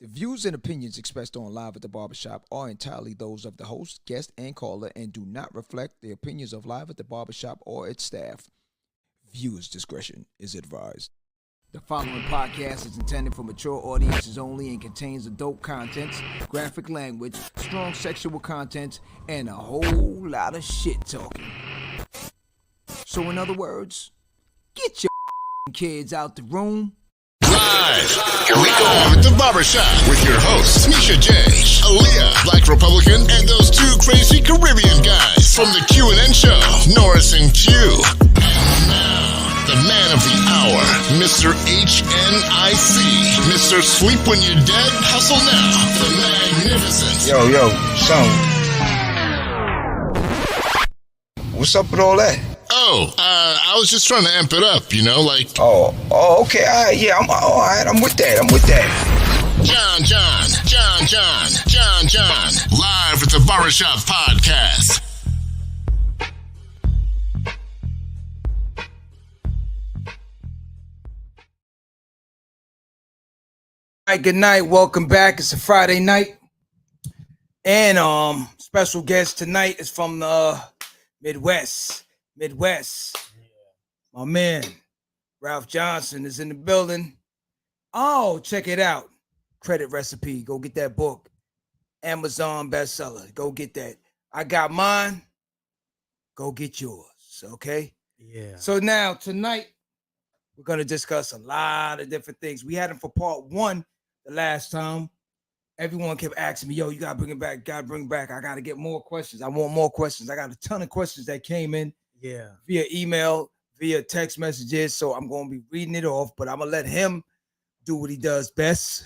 The views and opinions expressed on Live at the Barbershop are entirely those of the host, guest, and caller and do not reflect the opinions of Live at the Barbershop or its staff. Viewers' discretion is advised. The following podcast is intended for mature audiences only and contains adult contents, graphic language, strong sexual content, and a whole lot of shit talking. So in other words, get your kids out the room. Live, here we go at the Barbershop with your hosts, Misha J, Aaliyah, Black Republican, and those two crazy Caribbean guys from the Q&N show, Norris and Q. And now, the man of the hour, Mr. HNIC, Mr. Sleep When You're Dead, Hustle Now, the magnificent. Yo, son. What's up with all that? I was just trying to amp it up, you know, like... Oh, okay, all right, yeah, all right, I'm with that. John, live at the Barbershop podcast. All right, good night, welcome back. It's a Friday night, and special guest tonight is from the Midwest. My man, Ralph Johnson is in the building. Oh, check it out. Credit Recipe. Go get that book. Amazon bestseller. Go get that. I got mine. Go get yours. Okay? Yeah. So now, tonight, we're going to discuss a lot of different things. We had him for part one the last time. Everyone kept asking me, yo, you got to bring it back. I got to get more questions. I want more questions. I got a ton of questions that came in. Yeah. Via email, via text messages. So I'm going to be reading it off, but I'm going to let him do what he does best.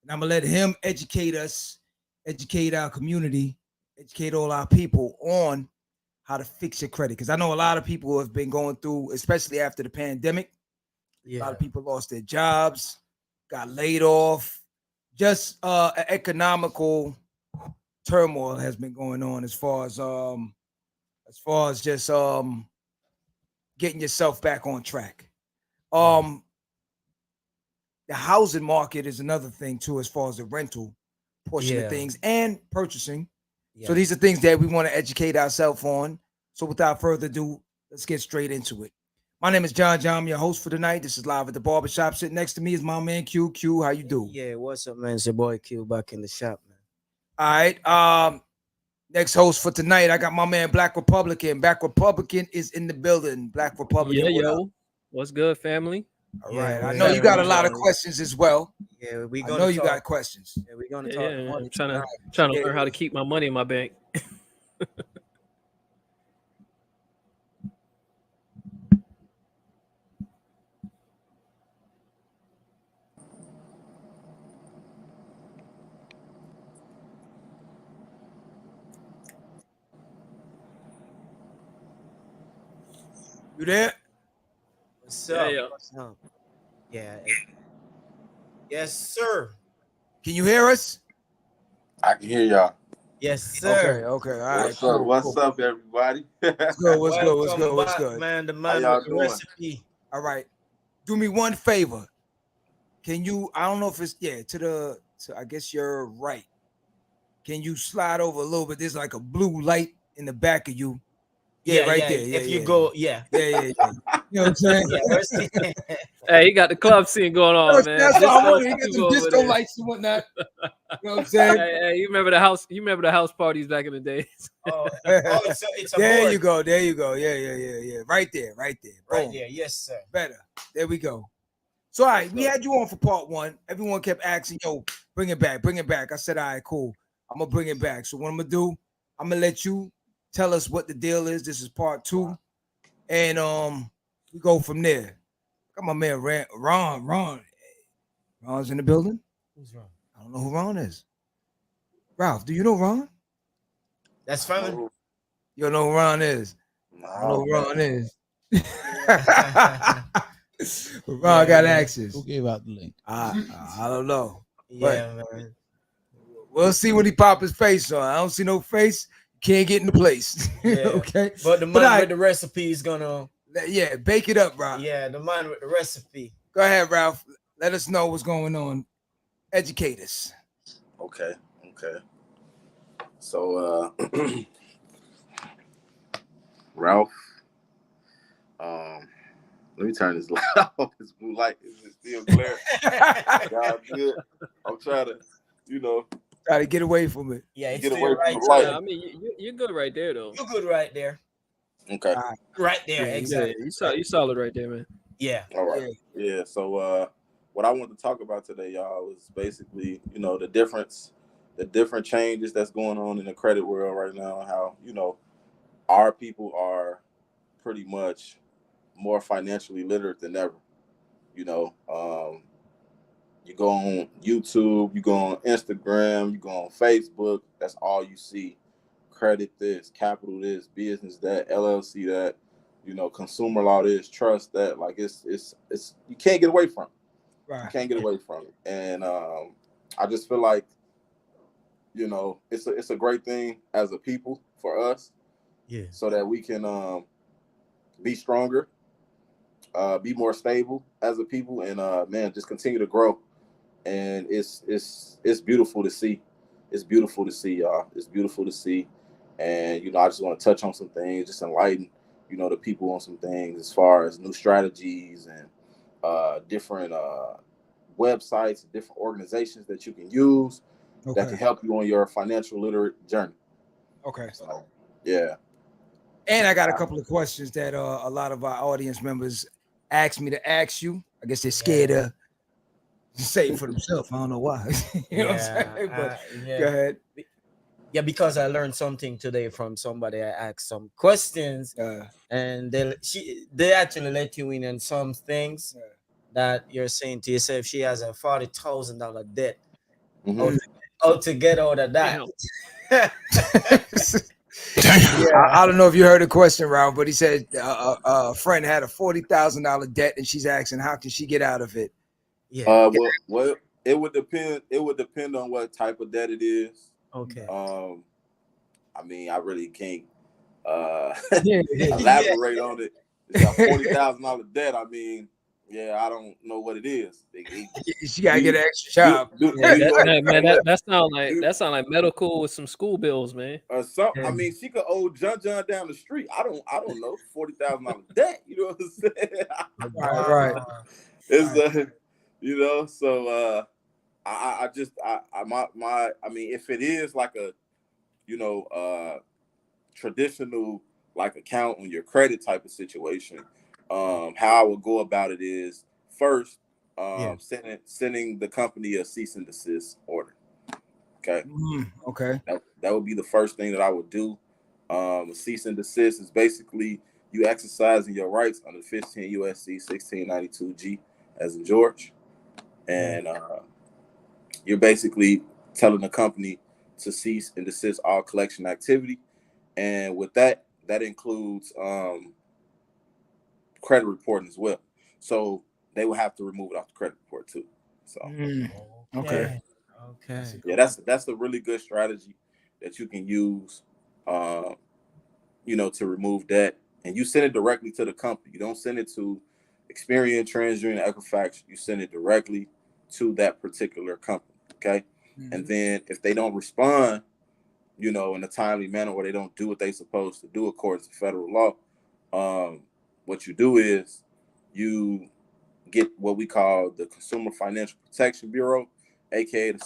And I'm going to let him educate us, educate our community, educate all our people on how to fix your credit. Because I know a lot of people have been going through, especially after the pandemic. Yeah. A lot of people lost their jobs, got laid off. Just economical turmoil has been going on as far as just getting yourself back on track. The housing market is another thing too, as far as the rental portion of things and purchasing. Yeah. So these are things that we want to educate ourselves on. So without further ado, let's get straight into it. My name is John. I'm your host for tonight. This is Live at the Barbershop. Sitting next to me is my man Q. Q, how you do? Yeah, what's up, man? It's your boy Q back in the shop, man. All right. Next host for tonight, I got my man Black Republican. Black Republican is in the building. Black Republican. Yeah, yo. What's good, family? All right. I know you got a lot of questions as well. Yeah, I know you got questions. Yeah, we're gonna talk. Yeah, I'm trying to learn how to keep my money in my bank. You there? What's up? Yeah. What's up? Yeah. Yes, sir. Can you hear us? I can hear y'all. Yes, sir. Okay. All right. What's up, everybody? What's good? Man, the man y'all with the doing? recipe. All right. Do me one favor. Can you, I don't know if it's, I guess you're right. Can you slide over a little bit? There's like a blue light in the back of you. Yeah, right there. Yeah, if you go, yeah. You know what I'm saying? Hey, he got the club scene going on, man. That's what I wanted. He got Disco some over disco there. lights and whatnot. You know what I'm saying? Hey, you remember the house? You remember the house parties back in the days? It's a There board. you go. Yeah. Right there. Right Boom. there. Yes, sir. Better. There we go. So, all right, we had you on for part one. Everyone kept asking, yo, bring it back. I said, all right, cool. I'm going to bring it back. So what I'm going to do, I'm going to let you tell us what the deal is. This is part two. And we go from there. Got my man Ron. Ron's in the building. Who's wrong? I don't know who Ron is. Ralph, do you know Ron? That's fine. You don't know who Ron is. I know who Ron is. Ron got access. Who gave out the link? I don't know. Yeah, man. We'll see when he pop his face on. I don't see no face. Can't get in the place. Yeah. Okay. But the man with the recipe is gonna. Yeah, bake it up, Ralph. Yeah, the man with the recipe. Go ahead, Ralph. Let us know what's going on. Educate us. Okay. So, Ralph, let me turn this light off. This blue light is still glaring. God, good. I'm trying to, Try to get away from it. Yeah, it's get to away your from right the light. I mean, you're good right there, though. You're good right there. Okay. Right there, Yeah, exactly. Yeah, you solid right there, man. Yeah. All right. Yeah. So, what I want to talk about today, y'all, is basically, the different changes that's going on in the credit world right now. How, our people are pretty much more financially literate than ever. You go on YouTube, you go on Instagram, you go on Facebook. That's all you see. Credit this, capital this, business that, LLC that, consumer law this, trust that. Like it's you can't get away from it. Right. You can't get away from it. And I just feel like, it's a great thing as a people for us. Yeah. So that we can be stronger, be more stable as a people, and just continue to grow. And it's beautiful to see. It's beautiful to see, y'all. It's beautiful to see. And I just want to touch on some things, just enlighten the people on some things as far as new strategies and different websites, different organizations that you can use that can help you on your financial literate journey. Okay. So, yeah. And I got a couple of questions that a lot of our audience members asked me to ask you. I guess they're scared to say it for themselves. I don't know why. You know what I'm saying? But go ahead. Yeah, because I learned something today from somebody. I asked some questions, and they actually let you in on some things that you're saying to yourself. She has a $40,000 debt. Mm-hmm. How to get out of that? I don't know if you heard the question, Ralph, but he said a friend had a $40,000 debt, and she's asking how can she get out of it. Yeah. Well, it would depend. It would depend on what type of debt it is. Okay. I mean, I really can't elaborate on it. It's a $40,000 debt. I mean, I don't know what it is. She gotta get an extra job. That sound like medical with some school bills, man. I mean, she could owe John down the street. I don't know, $40,000 debt. You know what I'm saying? Right. It's so I mean, if it is like a traditional like account on your credit type of situation, how I would go about it is first sending the company a cease and desist order. Okay. Okay. That would be the first thing that I would do. A cease and desist is basically you exercising your rights under 15 USC 1692 G as in George, and you're basically telling the company to cease and desist all collection activity, and with that includes credit reporting as well. So they will have to remove it off the credit report too. So okay. Yeah, that's a really good strategy that you can use, to remove debt, and you send it directly to the company. You don't send it to Experian, TransUnion, Equifax. You send it directly to that particular company. Okay, and then if they don't respond, in a timely manner, or they don't do what they're supposed to do according to federal law, what you do is you get what we call the Consumer Financial Protection Bureau, aka the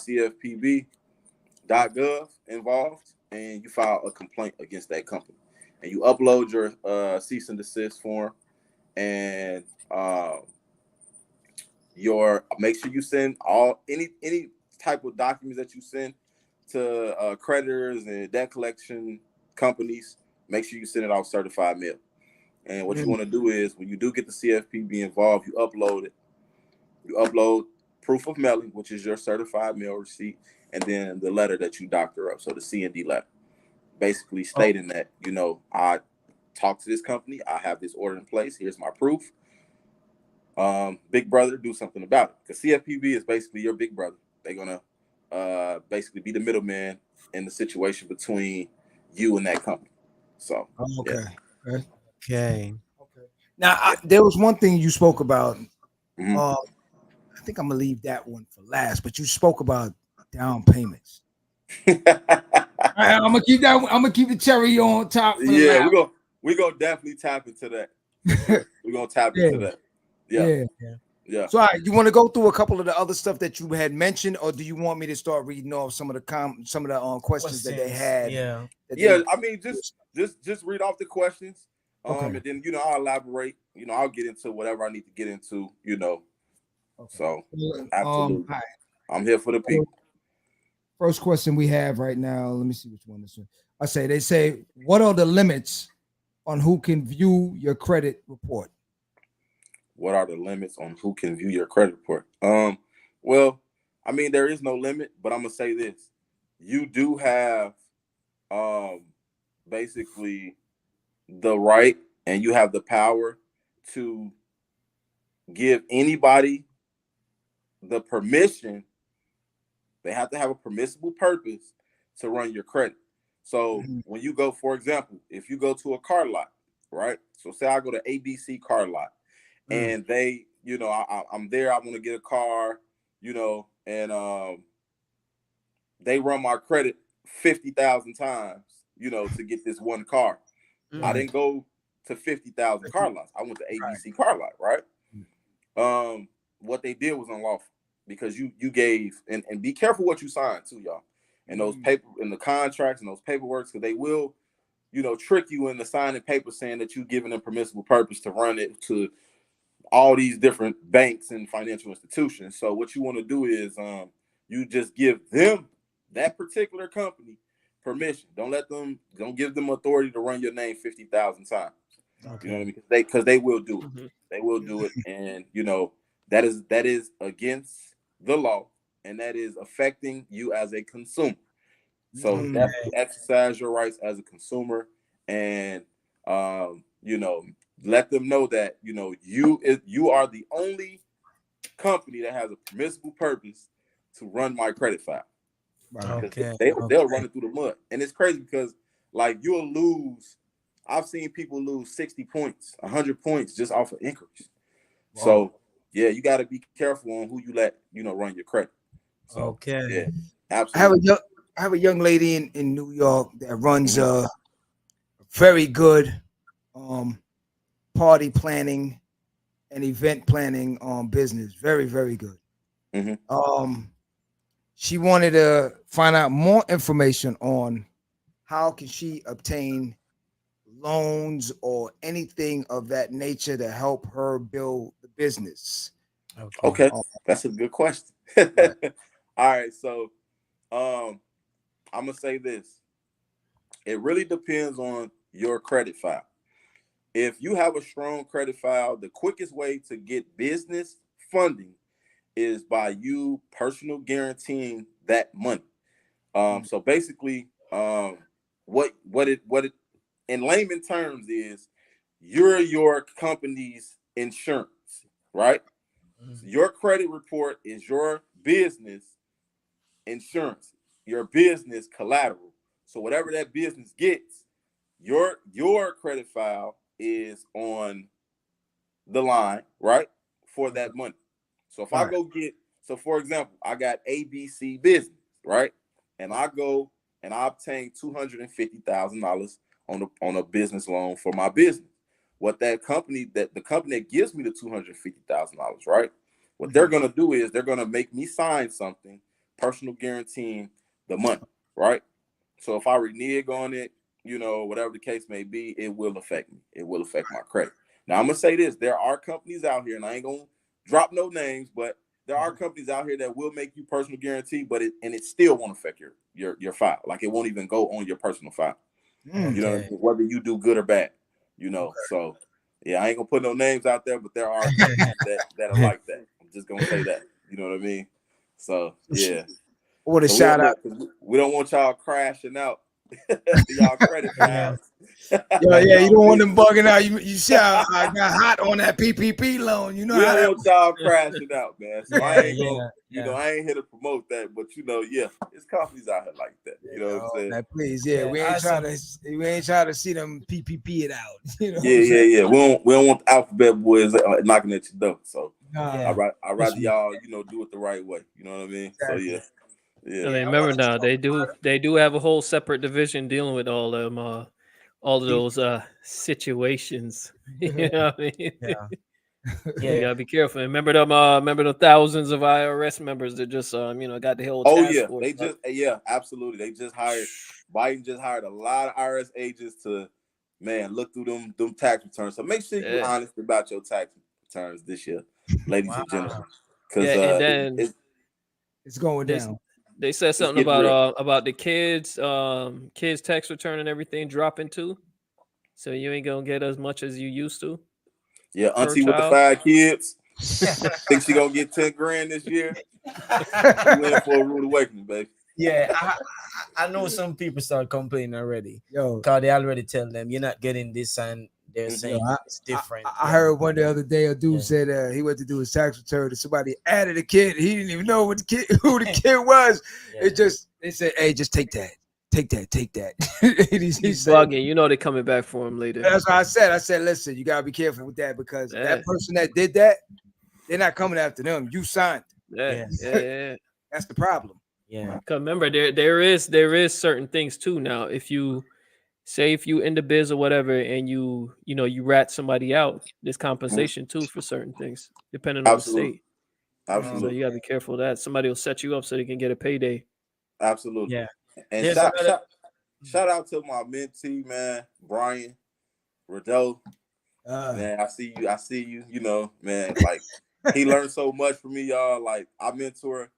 CFPB.gov involved, and you file a complaint against that company, and you upload your cease and desist form, and make sure you send any type of documents that you send to creditors and debt collection companies. Make sure you send it off certified mail. And what you want to do is when you do get the CFPB involved, you upload it. You upload proof of mailing, which is your certified mail receipt, and then the letter that you doctor up. So the C&D letter, basically stating that, I talked to this company. I have this order in place. Here's my proof. Big brother, do something about it. Because CFPB is basically your big brother. They're going to basically be the middleman in the situation between you and that company. So, Okay. Now, there was one thing you spoke about. think I'm gonna leave that one for last. But you spoke about down payments. I'm gonna keep that. I'm gonna keep the cherry on top. Yeah, we're gonna definitely tap into that. We're gonna tap into that. Yeah. So, all right, you want to go through a couple of the other stuff that you had mentioned, or do you want me to start reading off some of the questions that they had? Yeah. I mean, just read off the questions. And then I'll elaborate. I'll get into whatever I need to get into. So absolutely, right. I'm here for the people. First question we have right now. Let me see which one this is. They say, what are the limits on who can view your credit report? What are the limits on who can view your credit report? Well, I mean, there is no limit, but I'm gonna say this: you do have, basically, the right and you have the power to give anybody the permission. They have to have a permissible purpose to run your credit. So when you go, for example, if you go to a car lot, right? So say I go to ABC car lot and they, I'm there, I want to get a car, and they run my credit 50,000 times, to get this one car. I didn't go to 50,000 car lots. I went to ABC car lot, right? What they did was unlawful. Because you gave, and be careful what you sign too, y'all. And those paper in the contracts and those paperwork, because they will, trick you into signing paper saying that you're giving them permissible purpose to run it to all these different banks and financial institutions. So what you want to do is you just give them, that particular company, permission. Don't give them authority to run your name 50,000 times. Okay. You know what I mean? Because they will do it. They will do it, and that is against the law, and that is affecting you as a consumer. So definitely exercise your rights as a consumer, and let them know that you are the only company that has a permissible purpose to run my credit file. Okay. They'll run it through the mud, and it's crazy because you'll lose. I've seen people lose 60 points, 100 points just off of inquiries. Wow. So yeah, you got to be careful on who you let run your credit. So, yeah, absolutely. I have a young lady in New York that runs a very good party planning and event planning business. Very, very good. She wanted to find out more information on how can she obtain loans or anything of that nature to help her build the business. Okay. That's a good question. All right, so I'm gonna say this. It really depends on your credit file. If you have a strong credit file, the quickest way to get business funding is by you personal guaranteeing that money. So basically, what it in layman terms is you're your company's insurance, right? Your credit report is your business insurance, your business collateral. So whatever that business gets, your credit file is on the line, right, for that money. So if I go get, for example, I got ABC business, right, and I go and I obtain $250,000 on a business loan for my business. What the company that gives me the $250,000, right? What they're gonna do is they're gonna make me sign something, personal guaranteeing the money, right? So if I renege on it, whatever the case may be, it will affect me. It will affect my credit. Now I'm gonna say this: there are companies out here, and I ain't gonna drop no names, but there are companies out here that will make you personal guarantee, but it still won't affect your file. Like it won't even go on your personal file. Whether you do good or bad. So yeah, I ain't gonna put no names out there, but there are that are like that. I'm just gonna say that. You know what I mean? So yeah. What a shout out. We don't want y'all crashing out y'all credit files. Yeah, you don't want them bugging out. You see how I got hot on that PPP loan. You know We how don't that want y'all crashing out, man. So I ain't gonna, I ain't here to promote that, but it's companies out here like that. You know what I'm saying? Please, we ain't trying to see them PPP it out. You know Yeah. We don't want the alphabet boys knocking at your door. So I'd rather y'all, do it the right way. You know what I mean? Exactly. So yeah. I mean, remember now they do have a whole separate division dealing with all them all of those situations. You know what I mean? You gotta be careful. Remember the thousands of IRS members that just got the whole task force. Absolutely. They just hired Biden just hired a lot of IRS agents to look through them tax returns. So make sure you're honest about your tax returns this year, ladies and gentlemen. Because it's going down. They said something about the kids tax return and everything dropping too. So you ain't gonna get as much as you used to. Yeah, auntie with the 5 kids. Think she gonna get 10 grand this year? You in for a rude awakening, baby. Yeah, I know some people start complaining already. Because they already tell them you're not getting this, and they're saying it's different. I heard one the other day a dude said he went to do his tax return and somebody added a kid. He didn't even know who the kid was. It just they said, "Hey, just take that." Take that. He's bugging. They're coming back for him later. That's what I said. I said, listen, you gotta be careful with that because that person that did that, they're not coming after them. You signed. Yeah. That's the problem. Yeah. Because remember, there is certain things too. Now, if you in the biz or whatever, and you rat somebody out, there's compensation too for certain things, depending on the state. Absolutely. So you gotta be careful of that. Somebody will set you up so they can get a payday. Absolutely. Yeah. And shout out to my mentee, man, Brian Rideau. Man, I see you, man, like he learned so much from me, y'all. Like I mentor,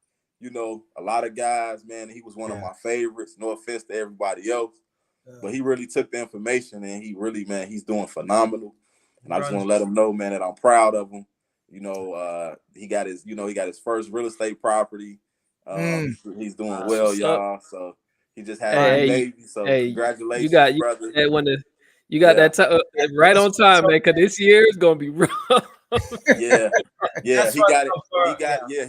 a lot of guys, man. He was one of my favorites. No offense to everybody else, but he really took the information and he really, man, he's doing phenomenal. And I just want to let him know, man, that I'm proud of him. He got his first real estate property. He's doing well, y'all. So he just had a baby. So congratulations, brother. You got that right on time, man. Because this year is gonna be rough. Yeah. He got it.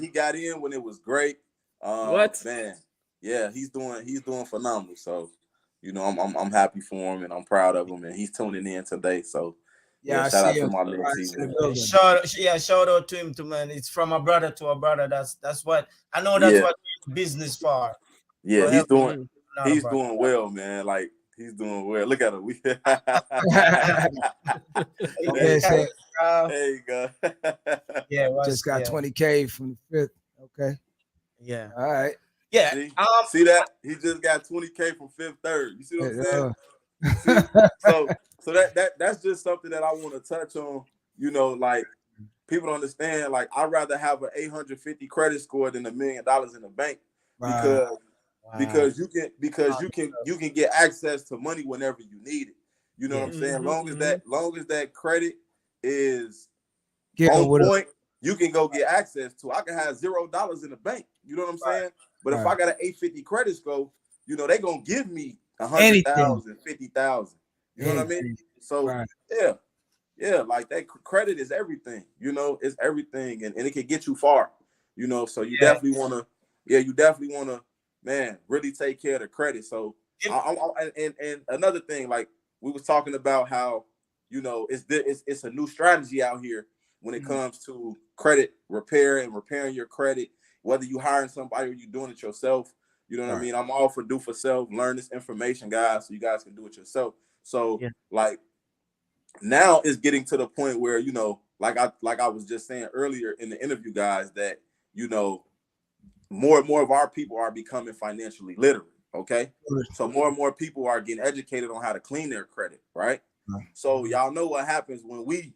He got in when it was great. What, man? Yeah, he's doing phenomenal. So I'm happy for him and I'm proud of him. And he's tuning in today. So shout out to my mentee. Shout out to him too, man. It's from a brother to a brother. That's what I know. That's what business for. Yeah, he's doing well, man. Like he's doing well. Look at him. There you go. Just got 20K from the 5th. Okay. Yeah. All right. Yeah. See that? He just got 20K from 5th Third. You see what I'm saying? So that's just something that I want to touch on. Like people don't understand. Like I'd rather have an 850 credit score than $1 million in the bank because you can get access to money whenever you need it. You know what I'm saying? Long as that credit is on point, you can go get access to. I can have $0 in the bank. You know what I'm saying? But if I got an 850 credit score, they gonna give me 100,000, 50,000. You know what I mean? So like that credit is everything. It's everything, and it can get you far. So you definitely wanna, man, really take care of the credit. So and another thing, like we was talking about how it's a new strategy out here when it comes to credit repair and repairing your credit, whether you hiring somebody or you doing it yourself. You know what I mean? I'm all for do for self. Learn this information, guys, so you guys can do it yourself. So like now it's getting to the point where like I was just saying earlier in the interview, guys, that more and more of our people are becoming financially literate. Okay, so more and more people are getting educated on how to clean their credit, right? So y'all know what happens when we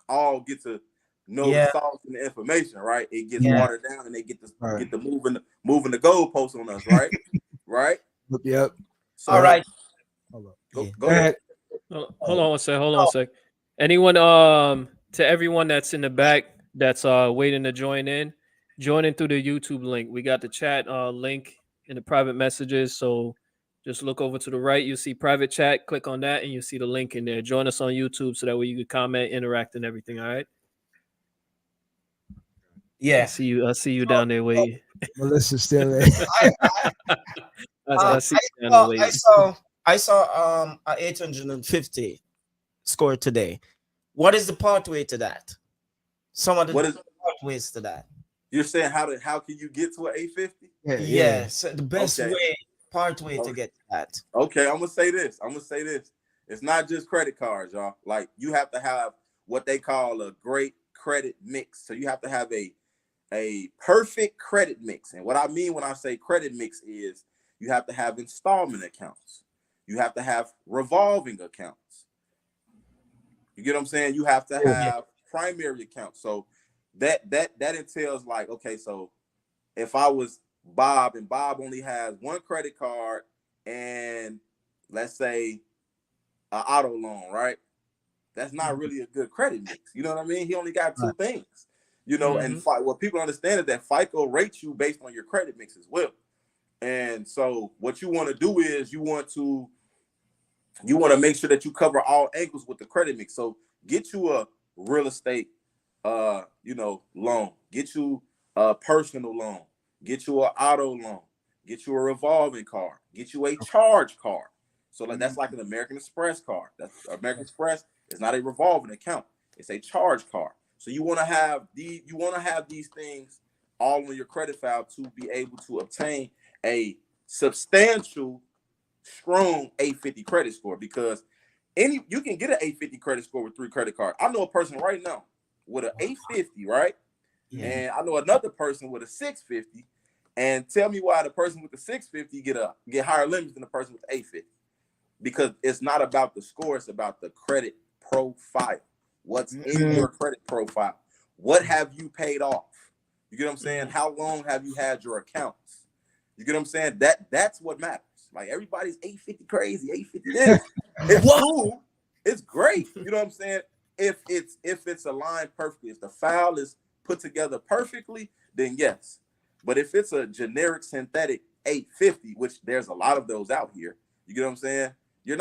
all get to know the sauce and the information, right? It gets watered down, and they get the moving the goalposts on us, right? Right? Yep. So, all right. Go ahead. Hold on one sec. Anyone to everyone that's in the back that's waiting to join in through the YouTube link. We got the chat link in the private messages, so Just look over to the right. You'll see private chat. Click on that, and you'll see the link in there. Join us on YouTube so that way you can comment, interact, and everything. All right. Yeah. I see you down there waiting. Melissa's still there. I see you down there waiting. I saw a 850 score today. What is the pathway to that? Some of the pathways to that. You're saying how can you get to an 850? Yeah. So the best pathway to get to that. Okay, I'm gonna say this. It's not just credit cards, y'all. Like, you have to have what they call a great credit mix. So you have to have a perfect credit mix. And what I mean when I say credit mix is you have to have installment accounts. You have to have revolving accounts. You get what I'm saying? You have to have primary accounts. So that entails, like, okay, so if I was Bob and Bob only has one credit card and let's say an auto loan, right? That's not really a good credit mix. You know what I mean? He only got two things, you know, and what people understand is that FICO rates you based on your credit mix as well. And so what you want to do is you want to make sure that you cover all angles with the credit mix. So get you a real estate, loan, get you a personal loan, get you an auto loan, get you a revolving card, get you a charge card. So like that's like an American Express card. That's American Express. It's not a revolving account. It's a charge card. So you want to have these things all on your credit file to be able to obtain a substantial, strong 850 credit score, because you can get an 850 credit score with 3 credit cards. I know a person right now with an 850, right? Yeah. And I know another person with a 650. And tell me why the person with the 650 get higher limits than the person with the 850. Because it's not about the score, it's about the credit profile. What's in your credit profile? What have you paid off? You get what I'm saying? How long have you had your accounts? You get what I'm saying? That's what matters. Like, everybody's 850 crazy, 850 this. It's cool. It's great. You know what I'm saying? If it's aligned perfectly, if the file is put together perfectly, then yes. But if it's a generic synthetic 850, which there's a lot of those out here, you get what I'm saying? You're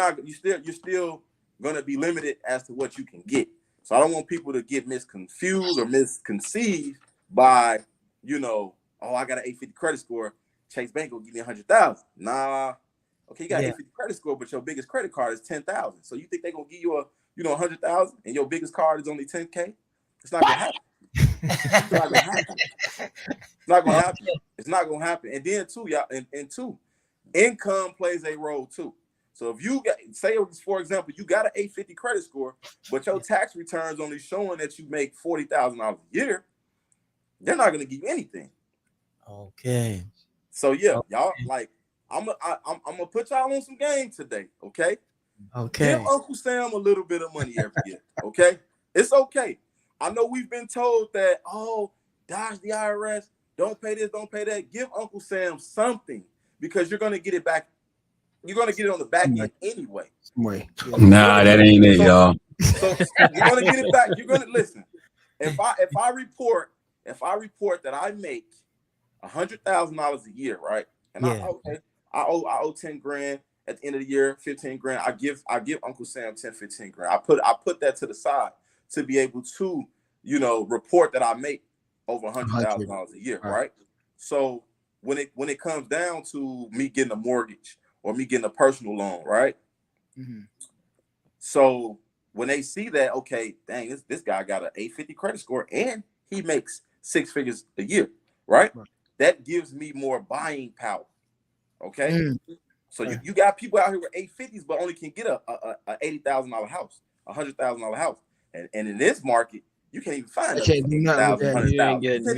still gonna be limited as to what you can get. So I don't want people to get misconfused or misconceived by, I got an 850 credit score. Chase Bank will give me 100,000. Nah. Okay, you got an 850 credit score, but your biggest credit card is 10,000. So you think they're gonna give you 100,000 and your biggest card is only 10K? It's not gonna happen. It's not gonna happen. It's not gonna happen. It's not gonna happen. And then too, y'all, and two, income plays a role too. So if you say, for example, you got an 850 credit score, but your tax returns only showing that you make $40,000 a year, they're not gonna give you anything. Okay. So yeah, y'all, like, I'm gonna put y'all on some game today, okay? Okay. Give Uncle Sam a little bit of money every year, okay? It's okay. I know we've been told that, dodge the IRS, don't pay this, don't pay that. Give Uncle Sam something, because you're gonna get it back. You're gonna get it on the back end anyway. Nah, that ain't it, y'all. So you're gonna get it back. You're gonna listen. If I report that I make $100,000 a year, right? And I owe 10 grand at the end of the year, 15 grand. I give Uncle Sam 10, 15 grand. I put that to the side to be able to, report that I make over $100,000 a year, right? So when it comes down to me getting a mortgage or me getting a personal loan, right? Mm-hmm. So when they see that, okay, dang, this guy got an 850 credit score and he makes 6 figures a year, right? That gives me more buying power. Okay. Mm-hmm. So you got people out here with 850s, but only can get a $80,000 house, $100,000 house. And in this market, you can't even find You ain't getting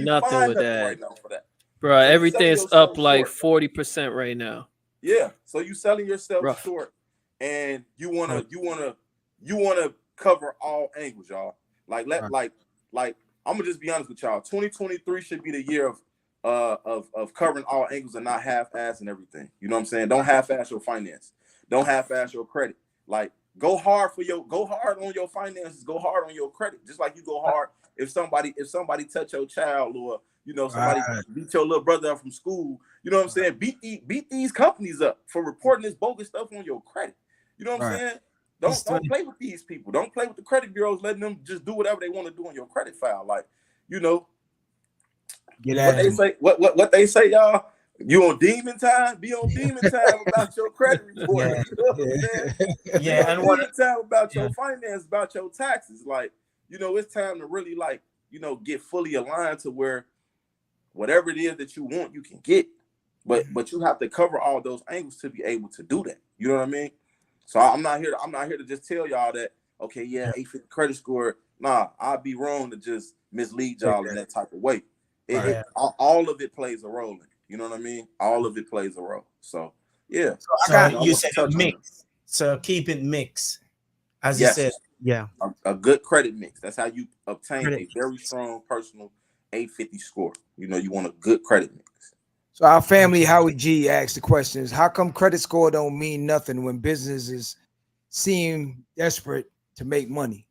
nothing with that. Right now for that. Bro, so everything's up like 40% right now. Yeah. So you selling yourself short, and you wanna cover all angles, y'all. Like I'm gonna just be honest with y'all. 2023 should be the year of covering all angles and not half-ass and everything. You know what I'm saying? Don't half-ass your finance. Don't half-ass your credit. Like, go hard on your finances. Go hard on your credit. Just like you go hard if somebody touch your child or You know, somebody beat your little brother up from school. You know what I'm saying? Beat these companies up for reporting this bogus stuff on your credit. You know what I'm saying? Don't play with these people. Don't play with the credit bureaus, letting them just do whatever they want to do on your credit file. Like, you know, what they say, y'all. You on demon time? Be on demon time about your credit report. You know what I'm saying? And demon time about your finance, about your taxes. Like, you know, it's time to really, like, you know, get fully aligned to where whatever it is that you want, you can get. But you have to cover all those angles to be able to do that. You know what I mean? So I'm not here to just tell y'all that, okay, 850 credit score. Nah, I'd be wrong to just mislead y'all in that type of way. All of it plays a role in it. You know what I mean? All of it plays a role. So yeah. So you said a mix. So keep it mixed. As you said, a good credit mix. That's how you obtain a very strong personal 850 score. You know, you want a good credit mix. So our family, Howie G, asked the questions: how come credit score don't mean nothing when businesses seem desperate to make money?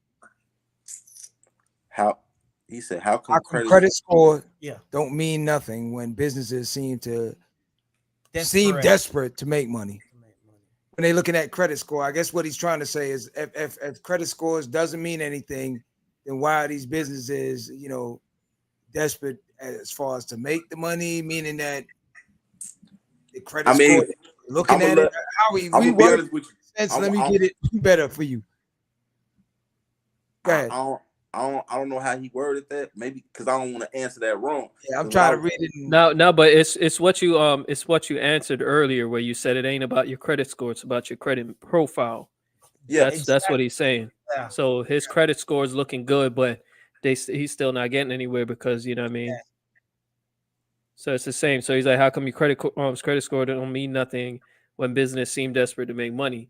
He said, how come credit score don't mean nothing when businesses seem desperate to make money? When they're looking at credit score, I guess what he's trying to say is if credit scores doesn't mean anything, then why are these businesses, you know, desperate as far as to make the money, meaning that the credit score, looking at it, how we work, let me get it better for you. Go ahead. I don't know how he worded that. Maybe because I don't want to answer that wrong. Yeah, I'm trying to read it. No, but it's what you answered earlier, where you said it ain't about your credit score, it's about your credit profile. Yeah, that's what he's saying. Yeah. So his credit score is looking good, but he's still not getting anywhere because, you know what I mean. Yeah. So it's the same. So he's like, how come your credit score don't mean nothing when business seem desperate to make money?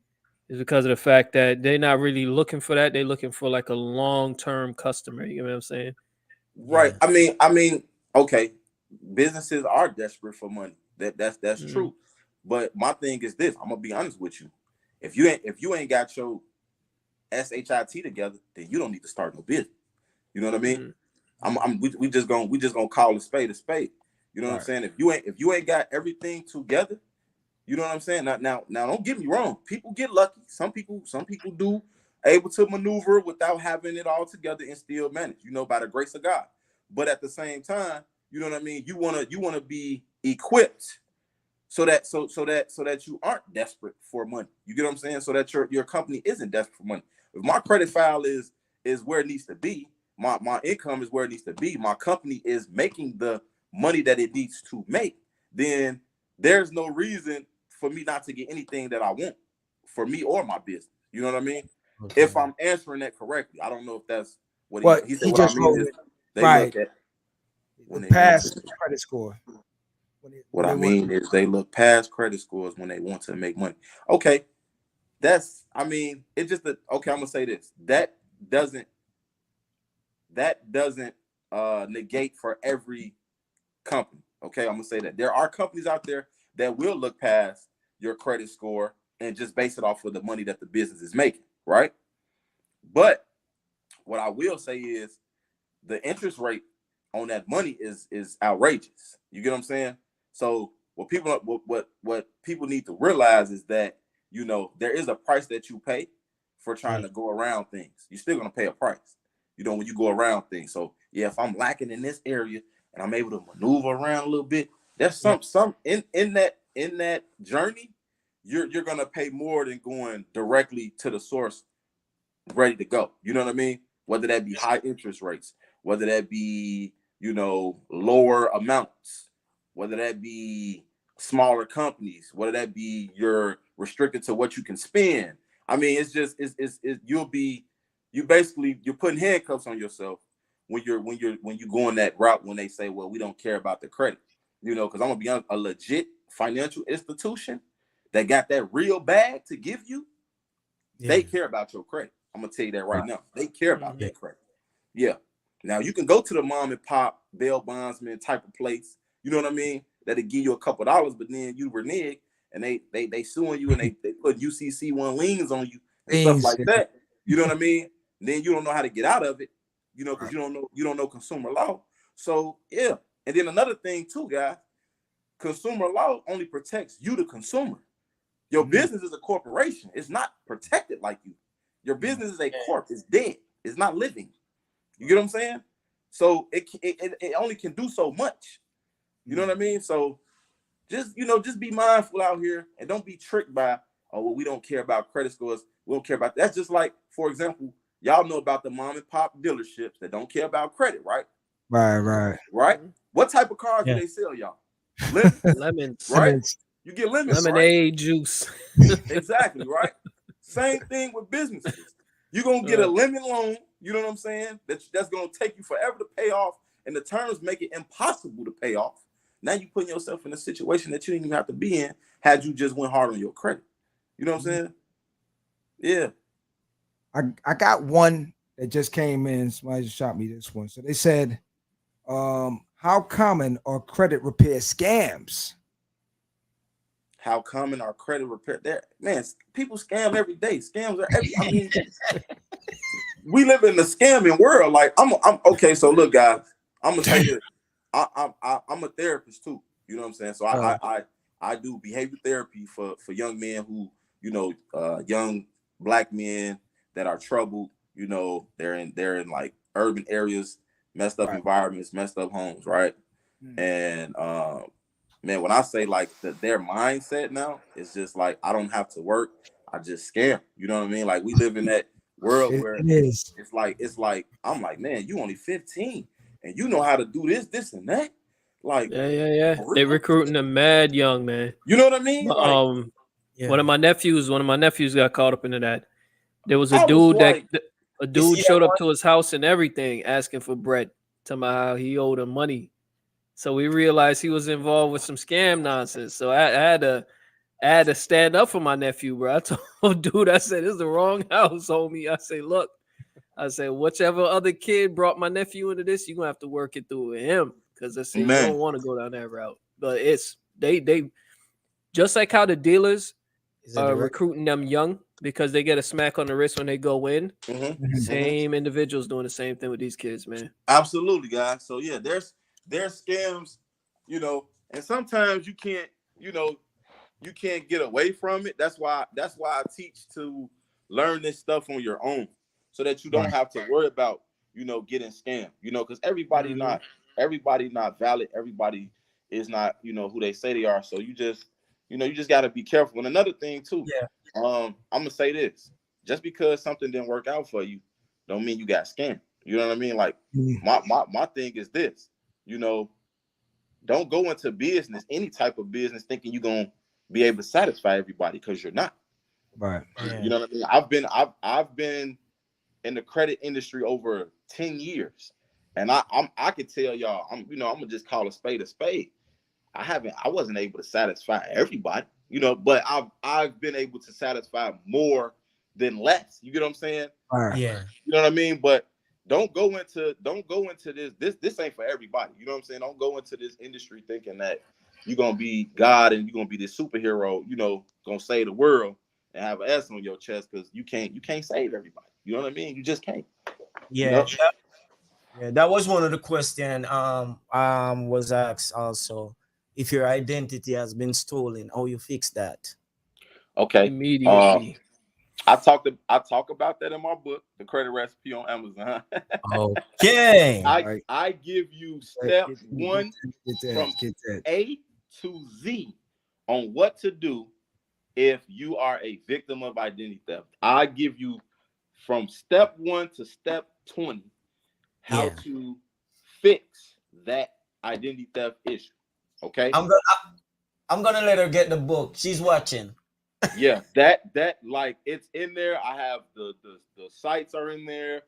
Is because of the fact that they're not really looking for that. They're looking for like a long-term customer. You know what I'm saying? Right. I mean, okay. Businesses are desperate for money. That's true. But my thing is this. I'm gonna be honest with you. If you ain't got your SHIT together, then you don't need to start no business. You know what I mean? We just gonna call a spade a spade. You know what I'm saying? If you ain't got everything together. You know what I'm saying? Now, don't get me wrong. People get lucky. Some people do able to maneuver without having it all together and still manage, you know, by the grace of God. But at the same time, you know what I mean? You wanna be equipped so that you aren't desperate for money. You get what I'm saying? So that your company isn't desperate for money. If my credit file is where it needs to be, my income is where it needs to be, my company is making the money that it needs to make, then there's no reason for me not to get anything that I want for me or my business. You know what I mean? Okay. If I'm answering that correctly, I don't know if that's what he said. What I mean is they look at when they pass credit score. What I mean is they look past credit scores when they want to make money. Okay, it's just that. Okay, I'm gonna say this. That doesn't negate for every company. Okay, I'm gonna say that there are companies out there that will look past your credit score and just base it off of the money that the business is making, right? But what I will say is the interest rate on that money is outrageous. You get what I'm saying? So what people need to realize is that, you know, there is a price that you pay for trying to go around things. You're still gonna pay a price, you know, when you go around things. So yeah, if I'm lacking in this area and I'm able to maneuver around a little bit, there's some in that journey, you're gonna pay more than going directly to the source, ready to go. You know what I mean? Whether that be high interest rates, whether that be, you know, lower amounts, whether that be smaller companies, whether that be you're restricted to what you can spend. I mean, you're putting handcuffs on yourself when you going that route when they say, well, we don't care about the credit. You know, because I'm gonna be honest, a legit financial institution that got that real bag to give you, they care about your credit. I'm gonna tell you that right now. They care about that credit. Yeah. Now you can go to the mom and pop bail bondsman type of place. You know what I mean? That'll give you a couple dollars, but then you renege and they suing you and they put UCC1 liens on you and stuff like that. You know what I mean? And then you don't know how to get out of it. You know, because you don't know consumer law. So yeah. And then another thing too, guys, consumer law only protects you, the consumer. Your business is a corporation. It's not protected like you. Your business is a corp. It's dead. It's not living. You get what I'm saying? So it only can do so much. You know what I mean? So just be mindful out here and don't be tricked by, oh, well, we don't care about credit scores. We don't care about that. That's just like, for example, y'all know about the mom and pop dealerships that don't care about credit, right? Right. What type of cars do they sell, y'all? Lemons, right? You get lemons, lemonade juice. Exactly, right? Same thing with businesses. You're gonna get a lemon loan, you know what I'm saying? That's gonna take you forever to pay off, and the terms make it impossible to pay off. Now you putting yourself in a situation that you didn't even have to be in had you just went hard on your credit. You know what I'm saying? Yeah. I got one that just came in. Somebody just shot me this one. So they said, how common are credit repair scams? How common are credit repair? There, man, people scam every day. Scams are every. I mean, we live in the scamming world. Like I'm okay. So look, guys, I'm gonna tell you, I'm a therapist too. You know what I'm saying? So I do behavior therapy for young men who, young Black men that are troubled. You know, they're in like urban areas, messed up environments, messed up homes, right? And man, when I say like their mindset now, it's just like I don't have to work, I just scam. You know what I mean? Like we live in that world where it's like I'm like, man, you only 15 and you know how to do this and that. Like yeah. They recruiting them mad young, man. You know what I mean? One of my nephews got caught up into that. There was a dude showed up to his house and everything, asking for bread, telling me how he owed him money. So we realized he was involved with some scam nonsense. So I had to stand up for my nephew, bro. I told dude, I said, this is the wrong house, homie. I say, look, whichever other kid brought my nephew into this, you're gonna have to work it through with him. Because I said you don't want to go down that route. But it's they just like how the dealers are recruiting them young because they get a smack on the wrist when they go in. Same individuals doing the same thing with these kids, man. Absolutely, guys. So yeah, there's scams, and sometimes you can't get away from it. That's why I teach to learn this stuff on your own so that you don't have to worry about, getting scammed, because everybody not valid. Everybody is not, who they say they are. So you just got to be careful. And another thing too, I'm going to say this, just because something didn't work out for you, don't mean you got scammed. You know what I mean? Like my thing is this, don't go into business, any type of business, thinking you're going to be able to satisfy everybody, because you're not. Right. You know what I mean? I've been in the credit industry over 10 years. And I could tell y'all, I'm gonna just call a spade a spade. I wasn't able to satisfy everybody, but I've been able to satisfy more than less. You get what I'm saying? Yeah. You know what I mean? But don't go into this ain't for everybody. You know what I'm saying? Don't go into this industry thinking that you're gonna be God and you're gonna be this superhero, gonna save the world and have an S on your chest, because you can't save everybody. You know what I mean? You just can't. Yeah. Yeah, that was one of the questions was asked also. If your identity has been stolen, how you fix that? Okay. Immediately. I talk about that in my book, The Credit Recipe, on Amazon. Okay. I give you step one from A to Z on what to do if you are a victim of identity theft. I give you from step 1 to step 20 how to fix that identity theft issue. Okay. I'm gonna let her get the book. She's watching. Yeah, that like it's in there. I have the sites are in there,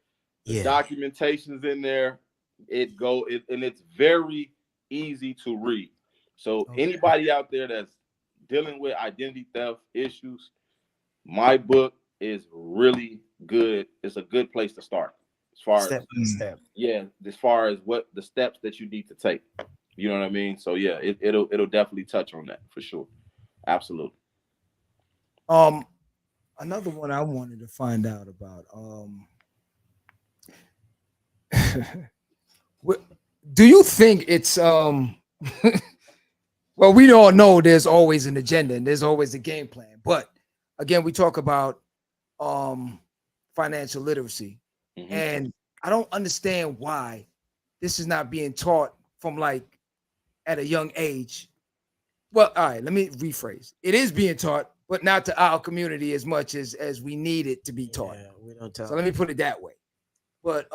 the documentation's in there. And it's very easy to read. So anybody out there that's dealing with identity theft issues, my book is really good. It's a good place to start. As far step by step. Yeah, as far as what the steps that you need to take. You know what I mean? So yeah, it'll definitely touch on that for sure. Absolutely. Another one I wanted to find out about. do you think it's well, we all know there's always an agenda and there's always a game plan, but again, we talk about financial literacy, and I don't understand why this is not being taught from like at a young age. Well, all right, let me rephrase. It is being taught, but not to our community as much as we need it to be taught. We don't tell. So let me put it that way. But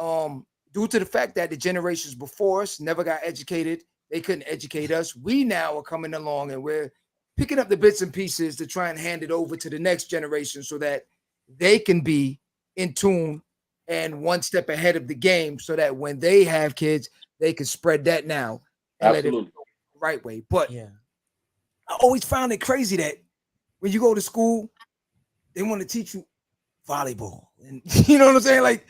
due to the fact that the generations before us never got educated, they couldn't educate us. We now are coming along and we're picking up the bits and pieces to try and hand it over to the next generation so that they can be in tune and one step ahead of the game so that when they have kids, they can spread that now and let it go the right way. But I always found it crazy that when you go to school, they want to teach you volleyball. And you know what I'm saying? Like,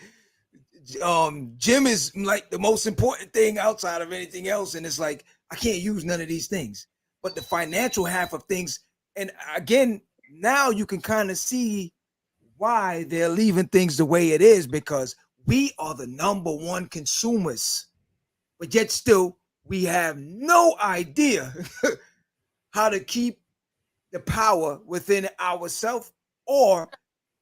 gym is like the most important thing outside of anything else. And it's like, I can't use none of these things. But the financial half of things, and again, now you can kind of see why they're leaving things the way it is, because we are the number one consumers, but yet still we have no idea how to keep the power within ourselves, or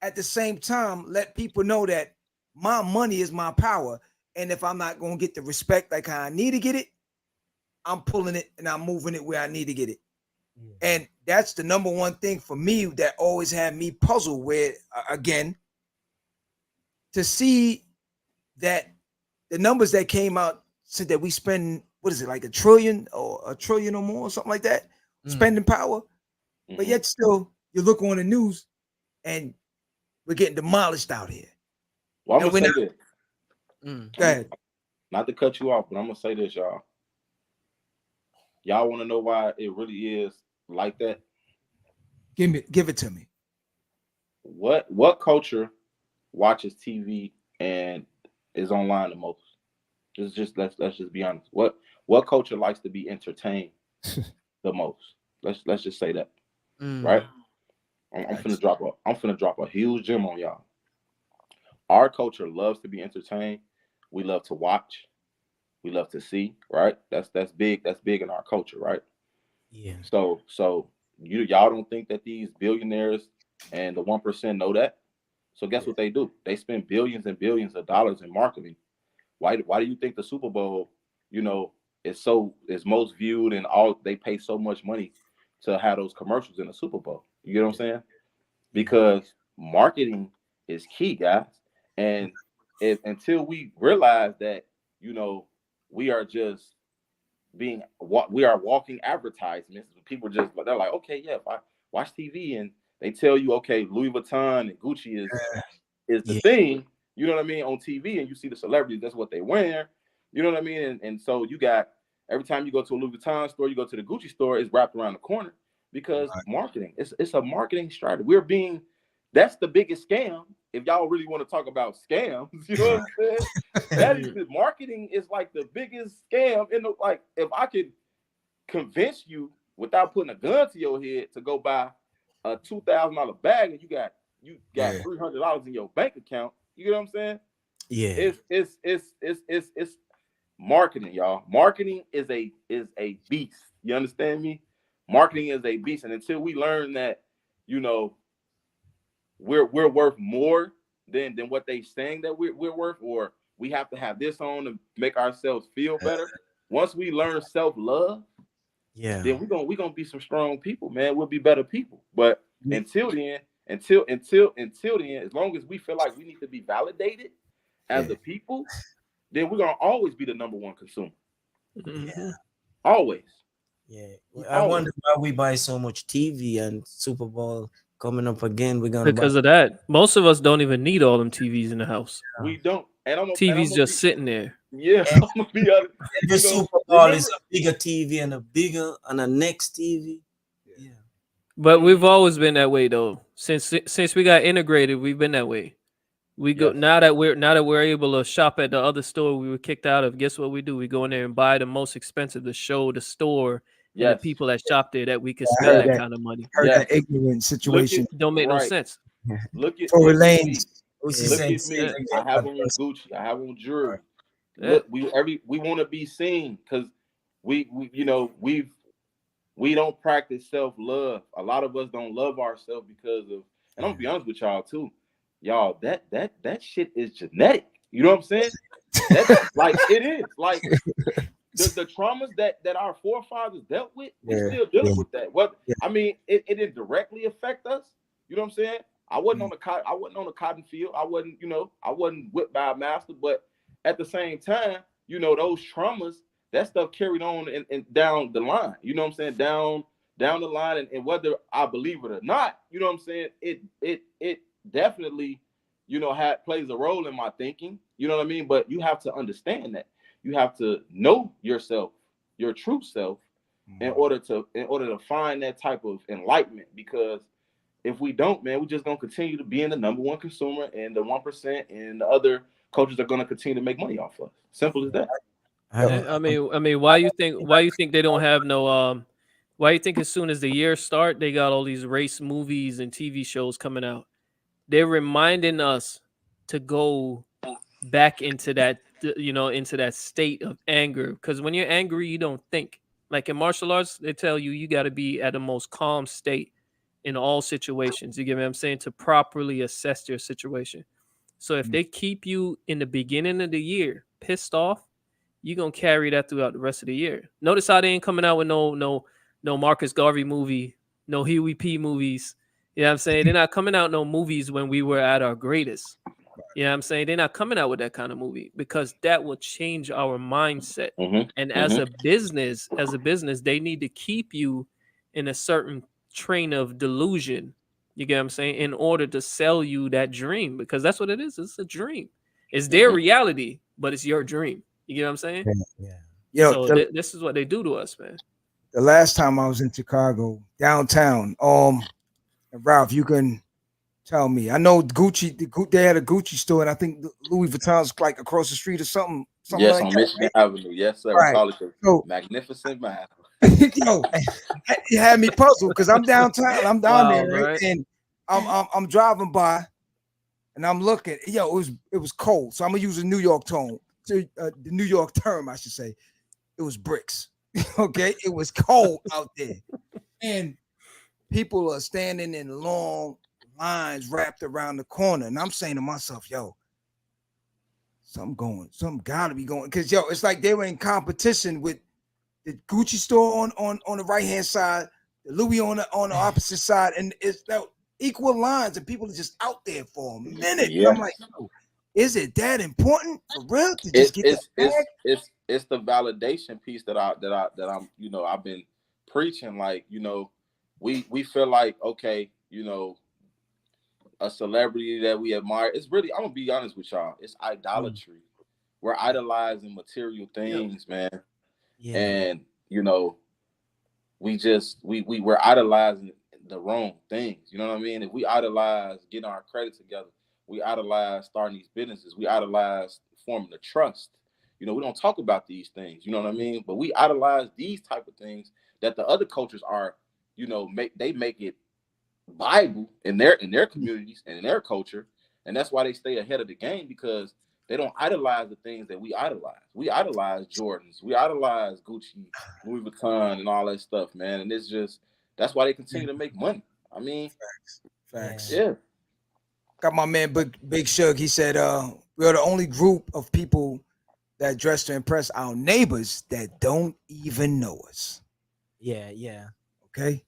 at the same time let people know that my money is my power, and if I'm not going to get the respect like how I need to get it, I'm pulling it and I'm moving it where I need to get it. And that's the number one thing for me that always had me puzzled with, again, to see that the numbers that came out said that we spend, what is it, like $1 trillion or more or something like that, spending power. But yet still you look on the news and we're getting demolished out here. Well, I'm going to say this. Go ahead. Not to cut you off, but I'm going to say this, y'all. Y'all want to know why it really is like that? Give it to me. What culture watches TV and is online the most? Let's just be honest. What culture likes to be entertained the most? Let's just say that. Right? I'm finna drop a huge gem on y'all. Our culture loves to be entertained. We love to watch. We love to see, right? That's big. That's big in our culture, right? Yeah. So y'all don't think that these billionaires and the 1% know that? So guess what they do? They spend billions and billions of dollars in marketing. Why do you think the Super Bowl, is most viewed, and they pay so much money to have those commercials in the Super Bowl? You get what I'm saying? Because marketing is key, guys. And until we realize that, we are just we are walking advertisements. People they're like, okay, yeah, if I watch TV and they tell you, okay, Louis Vuitton and Gucci is the thing, you know what I mean, on TV, and you see the celebrities, that's what they wear, you know what I mean? And so you got, every time you go to a Louis Vuitton store, you go to the Gucci store, it's wrapped around the corner, because marketing, it's a marketing strategy. That's the biggest scam. If y'all really want to talk about scams, you know what I'm saying? Marketing is like the biggest scam like, if I could convince you without putting a gun to your head to go buy a $2,000 bag and you got $300 in your bank account, you know what I'm saying? Yeah. It's marketing, y'all. Marketing is a beast. You understand me? Marketing is a beast, and until we learn that, we're worth more than what they saying that we're worth, or we have to have this on to make ourselves feel better. Once we learn self-love, then we're gonna be some strong people, man. We'll be better people. But until then, as long as we feel like we need to be validated as a people, then we're gonna always be the number one consumer. Yeah. Always. Yeah. I wonder why we buy so much TV, and Super Bowl coming up again. We're gonna because of that. Most of us don't even need all them TVs in the house. We don't. And TV's just sitting there. Yeah, I'm gonna be honest. The Super Bowl is a bigger TV and a next TV. Yeah. But we've always been that way though. Since we got integrated, we've been that way. We go now that we're able to shop at the other store we were kicked out of. Guess what we do? We go in there and buy the most expensive to show the store and the people that shop there that we can spend that kind of money. Heard that ignorant situation. Don't make no sense. Look at Tory Lanez. Look at me. I have on Gucci. I have on jewelry. look, we want to be seen because we don't practice self-love. A lot of us don't love ourselves because of, and I'm gonna be honest with y'all too, y'all, that shit is genetic. You know what I'm saying? That's like it is like the traumas that our forefathers dealt with, we're still dealing with that. I mean, it didn't directly affect us. You know what I'm saying? I wasn't on the cotton field. I wasn't whipped by a master, but at the same time, those traumas, that stuff carried on and down the line. You know what I'm saying? Down the line, and whether I believe it or not, you know what I'm saying? It definitely, plays a role in my thinking. You know what I mean? But you have to understand that. You have to know yourself, your true self, in order to find that type of enlightenment. Because if we don't, man, we're just gonna continue to be in the number one consumer, and the 1%, and the other coaches are gonna continue to make money off of us. Simple as that. I mean, why you think they don't have no why you think as soon as the year start, they got all these race movies and TV shows coming out? They're reminding us to go back into that, into that state of anger. Because when you're angry, you don't think. Like in martial arts, they tell you got to be at the most calm state in all situations. You get what I'm saying? To properly assess your situation. So if they keep you in the beginning of the year pissed off, you're gonna carry that throughout the rest of the year. Notice how they ain't coming out with no Marcus Garvey movie, no Huey P movies. You know what I'm saying? They're not coming out no movies when we were at our greatest. You know what I'm saying? They're not coming out with that kind of movie because that will change our mindset. And as a business, they need to keep you in a certain train of delusion. You get what I'm saying? In order to sell you that dream, because that's what it is. It's a dream. It's their reality, but it's your dream. You get what I'm saying? Yeah. So this is what they do to us, man. The last time I was in Chicago, downtown, and Ralph, you can tell me. I know Gucci, they had a Gucci store, and I think Louis Vuitton's like across the street or something. Yes, like on that, Michigan Avenue. Yes, sir. Right. We call it the So, Magnificent Mile. Yo, it had me puzzled because I'm downtown. I'm down there, right? And I'm driving by, and I'm looking. Yo, it was cold, so I'm gonna use a New York tone. The New York term, I should say. It was bricks. Okay, it was cold out there, and people are standing in long lines wrapped around the corner, and I'm saying to myself, "Yo, something gotta be going." Because it's like they were in competition with the Gucci store on the right hand side, the Louis on the opposite side, and it's that equal lines, and people are just out there for a minute. Yeah. And I'm like, is it that important for real to just get it's the validation piece that I'm I've been preaching. Like, we feel like, okay, a celebrity that we admire. It's really, I'm gonna be honest with y'all, it's idolatry. We're idolizing material things, man. And we're idolizing the wrong things. You know what I mean? If we idolize getting our credit together, we idolize starting these businesses, we idolize forming the trust. We don't talk about these things, you know what I mean? But we idolize these type of things that the other cultures are, they make it Bible in their communities and in their culture. And that's why they stay ahead of the game, because they don't idolize the things that we idolize. We idolize Jordans, we idolize Gucci, Louis Vuitton, and all that stuff, man. And that's why they continue to make money. I mean, facts. Yeah. Got my man Big Shug. He said, we are the only group of people that dress to impress our neighbors that don't even know us. Yeah. Okay?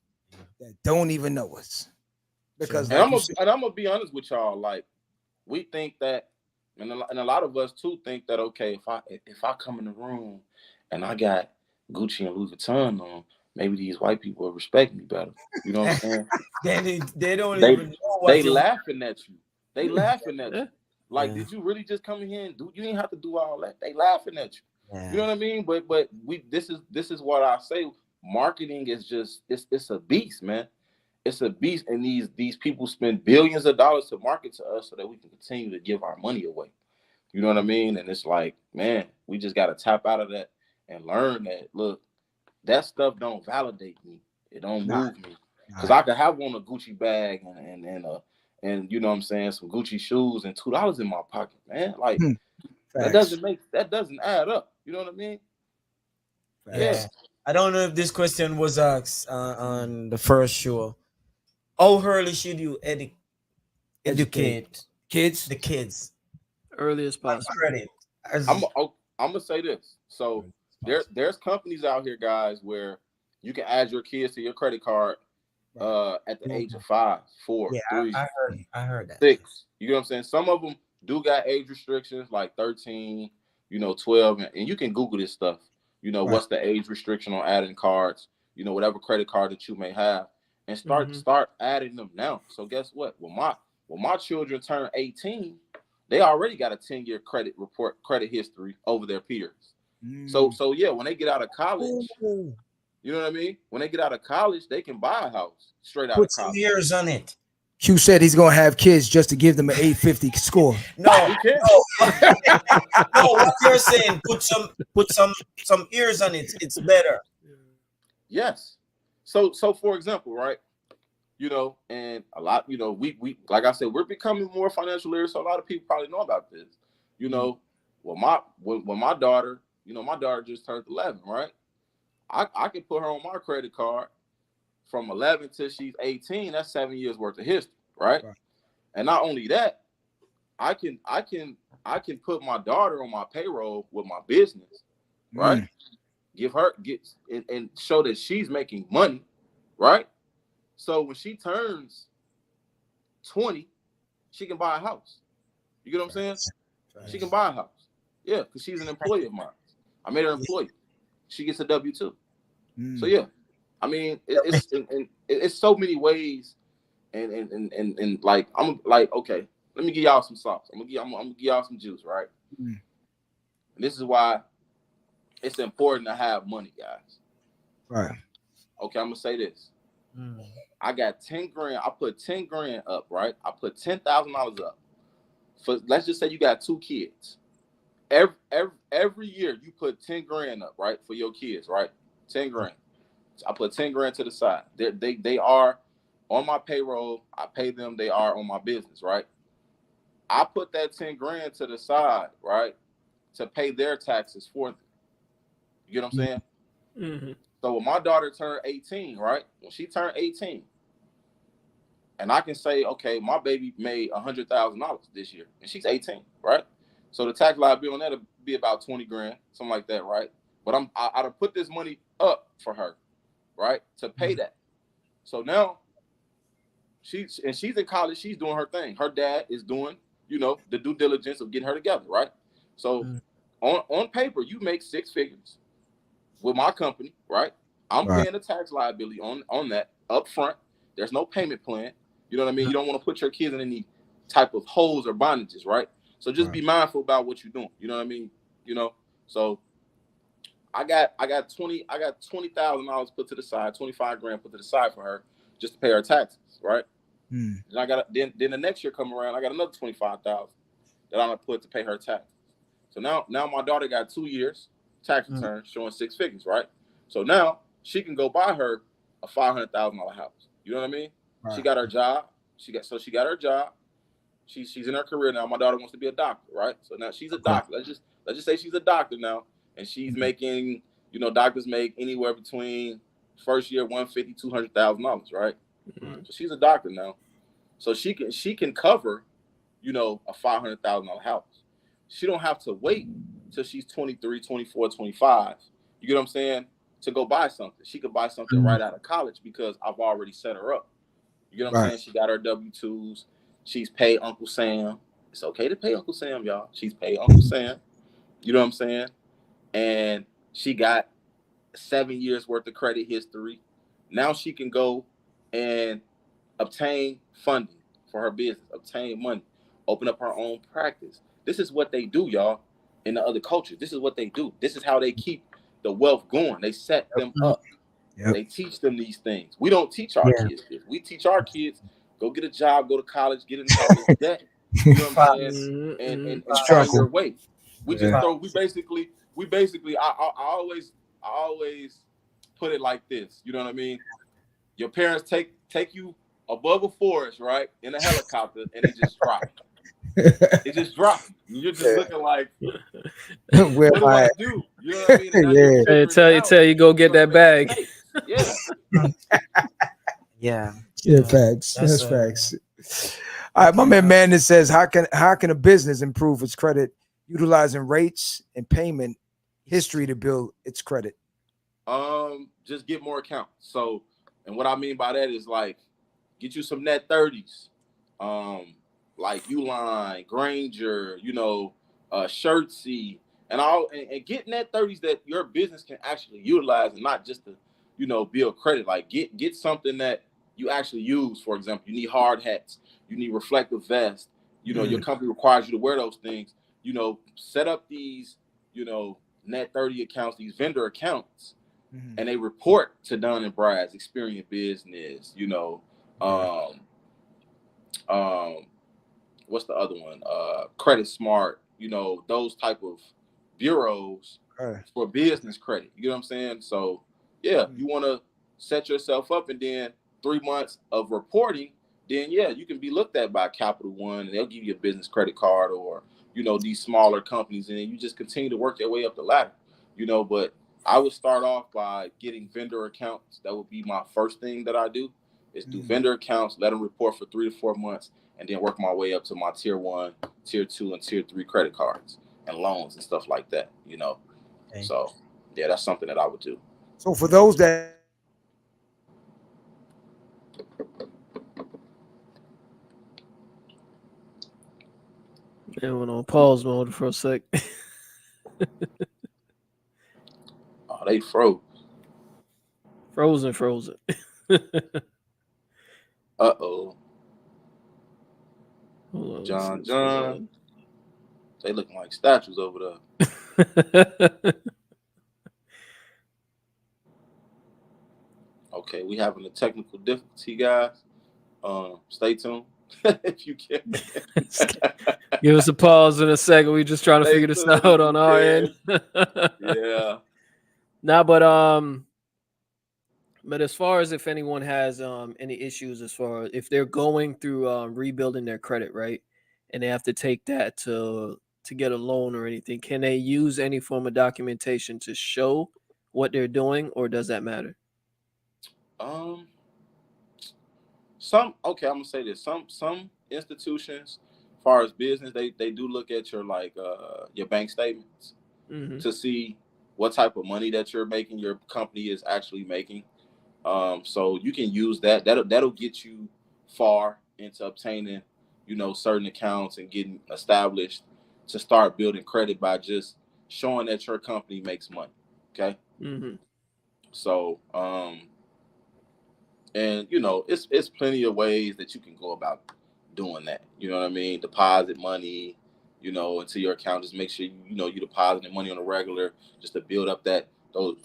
That don't even know us. Because and I'm gonna be honest with y'all, like, we think that, and a lot of us too think that, okay, if I come in the room and I got Gucci and Louis Vuitton on, maybe these white people will respect me better. You know what I'm saying? they don't even know what they laughing at you. They laughing at you. Like, Yeah. did you really just come in here and do? You didn't have to do all that. They laughing at you. Yeah. You know what I mean? But this is what I say. Marketing is just it's a beast, man. It's a beast, and these people spend billions of dollars to market to us so that we can continue to give our money away. You know what I mean? And it's like, man, we just got to tap out of that and learn that, look, that stuff don't validate me. It don't move me. Because I could have on a Gucci bag and you know what I'm saying, some Gucci shoes and $2 in my pocket, man. Like, That doesn't add up. You know what I mean? Facts. Yeah. I don't know if this question was asked on the first show. How early should you educate the kids? Early as possible. Credit. I'm gonna say this. So there's companies out here, guys, where you can add your kids to your credit card at the age of 5, 4, 3. I heard that. 6. You know what I'm saying? Some of them do got age restrictions, like 13, 12, and you can Google this stuff. What's the age restriction on adding cards? Whatever credit card that you may have, and start adding them now. So guess what? When my children turn 18, they already got a 10-year credit history over their peers. So yeah, when they get out of college, you know what I mean? When they get out of college, they can buy a house straight out of college. Put some years on it. Q said he's gonna have kids just to give them an 850 score. No, what you're saying, put some ears on it. It's better. Yes. So for example, right? And a lot, we like I said, we're becoming more financial literate. So a lot of people probably know about this. When my daughter, my daughter just turned 11, right? I can put her on my credit card from 11 till she's 18. That's 7 years worth of history, right? And not only that, I can put my daughter on my payroll with my business, right? Get and show that she's making money, right? So when she turns 20, she can buy a house. You get what I'm saying? She can buy a house. Yeah, because she's an employee of mine. I made her an employee. She gets a W-2. So yeah, I mean, it's so many ways, and like I'm like, okay, let me give y'all some sauce. I'm gonna give y'all some juice, right? And this is why it's important to have money, guys. Right. Okay, I'm gonna say this. I got 10 grand. I put 10 grand up, right? I put $10,000 up. For let's just say you got 2 kids. Every year you put 10 grand up, right? For your kids, right? 10 grand. I put 10 grand to the side. They are on my payroll. I pay them. They are on my business, right? I put that 10 grand to the side, right? To pay their taxes for them. You get what I'm saying? Mm-hmm. So when my daughter turned 18, right? When she turned 18, and I can say, okay, my baby made $100,000 this year, and she's 18, right? So the tax liability on that will be about 20 grand, something like that, right? But I'd put this money up for her, right, to pay that. So now she's in college. She's doing her thing. Her dad is doing, the due diligence of getting her together, right? So on paper, you make 6 figures with my company, right? I'm paying the tax liability on that up front. There's no payment plan. You know what I mean? You don't want to put your kids in any type of holes or bondages, right? So just be mindful about what you're doing. You know what I mean? So I got $20,000 put to the side, 25 grand put to the side for her just to pay her taxes, right? And I got then the next year come around, I got another 25,000 that I'm gonna put to pay her taxes. So now my daughter got 2 years tax return showing 6 figures, right? So now she can go buy her a $500,000 house. You know what I mean? Right. She got her job. She got her job. She's in her career now. My daughter wants to be a doctor, right? So now she's a doctor. Let's just say she's a doctor now, and she's making, doctors make anywhere between first year $150,000 to $200,000, right? So she's a doctor now, so she can cover, a $500,000 house. She don't have to wait till she's 23, 24, 25. You get what I'm saying? To go buy something. She could buy something right out of college because I've already set her up. You get what I'm saying? She got her W-2s. She's paid Uncle Sam. It's okay to pay Uncle Sam, y'all. She's paid Uncle Sam. You know what I'm saying? And she got 7 years worth of credit history. Now she can go and obtain funding for her business, obtain money, open up her own practice. This is what they do, y'all, in the other cultures. This is what they do. This is how they keep the wealth going. They set them up. They teach them these things. We don't teach our kids this. We teach our kids, go get a job, go to college, get into college debt. You know what I'm saying? And find your way. We just throw. We basically. I always put it like this. You know what I mean? Your parents take you above a forest, right, in a helicopter, and they just drop. it just dropped. You're just looking like, Where what do I do? You know what I mean? And now you're tell you go get that bag. Yeah. Yeah, facts. That's facts. All right, my man Madness says, how can a business improve its credit utilizing rates and payment history to build its credit? Just get more accounts. So, and what I mean by that is like, get you some net 30s, like Uline, Granger, Shirtsy, and get net 30s that your business can actually utilize and not just to, build credit. Like get something that you actually use. For example, you need hard hats, you need reflective vests. Your company requires you to wear those things. Set up these, net 30 accounts, these vendor accounts. And they report to Dun and Brad's, Experience Business, what's the other one? Credit Smart, those type of bureaus for business credit. You know what I'm saying? So yeah, you want to set yourself up, and then 3 months of reporting, then you can be looked at by Capital One, and they'll give you a business credit card, or these smaller companies, and then you just continue to work your way up the ladder. But I would start off by getting vendor accounts. That would be my first thing that I do, is do vendor accounts, let them report for 3 to 4 months, and then work my way up to my tier 1, tier 2, and tier 3 credit cards and loans and stuff like that, Okay. So yeah, that's something that I would do. So for those that went on pause mode for a sec. Oh, they froze. Frozen. Uh-oh. John. They looking like statues over there. Okay, we having a technical difficulty, guys. Stay tuned if you can. Give us a pause in a second. We just trying to figure this out on our end. Yeah. Nah, but as far as if anyone has any issues, as far as if they're going through rebuilding their credit, right, and they have to take that to get a loan or anything, can they use any form of documentation to show what they're doing, or does that matter? I'm gonna say this. Some institutions, as far as business, they do look at your your bank statements to see what type of money that you're making, your company is actually making. So you can use that. That'll get you far into obtaining, certain accounts and getting established to start building credit by just showing that your company makes money. Okay. So, and it's plenty of ways that you can go about doing that. You know what I mean? Deposit money, into your account. Just make sure you depositing money on a regular, just to build up those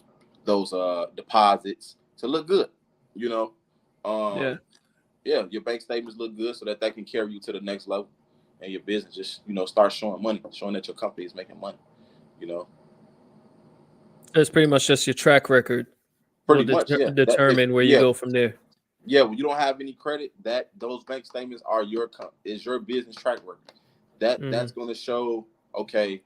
deposits to look good. Your bank statements look good so that can carry you to the next level, and your business just start showing money, showing that your company is making money. It's pretty much just your track record. Pretty much, determine where you go from there. Yeah, when you don't have any credit, those bank statements are your business track record. That's going to show, okay,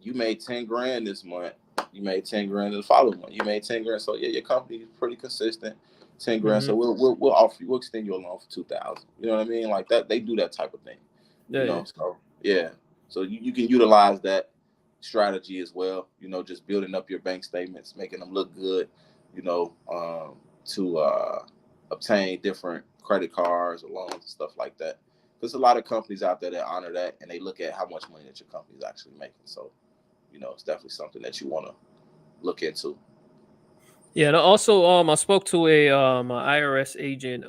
you made 10 grand this month. You made 10 grand the following month. You made 10 grand. So yeah, your company is pretty consistent. 10 grand. So we'll offer you, we'll extend you a loan for 2,000. You know what I mean? Like that, they do that type of thing. So yeah. So you can utilize that strategy as well. Just building up your bank statements, making them look good, to obtain different credit cards or loans and stuff like that. There's a lot of companies out there that honor that, and they look at how much money that your company is actually making. So, it's definitely something that you want to look into. Yeah, and also, I spoke to a IRS agent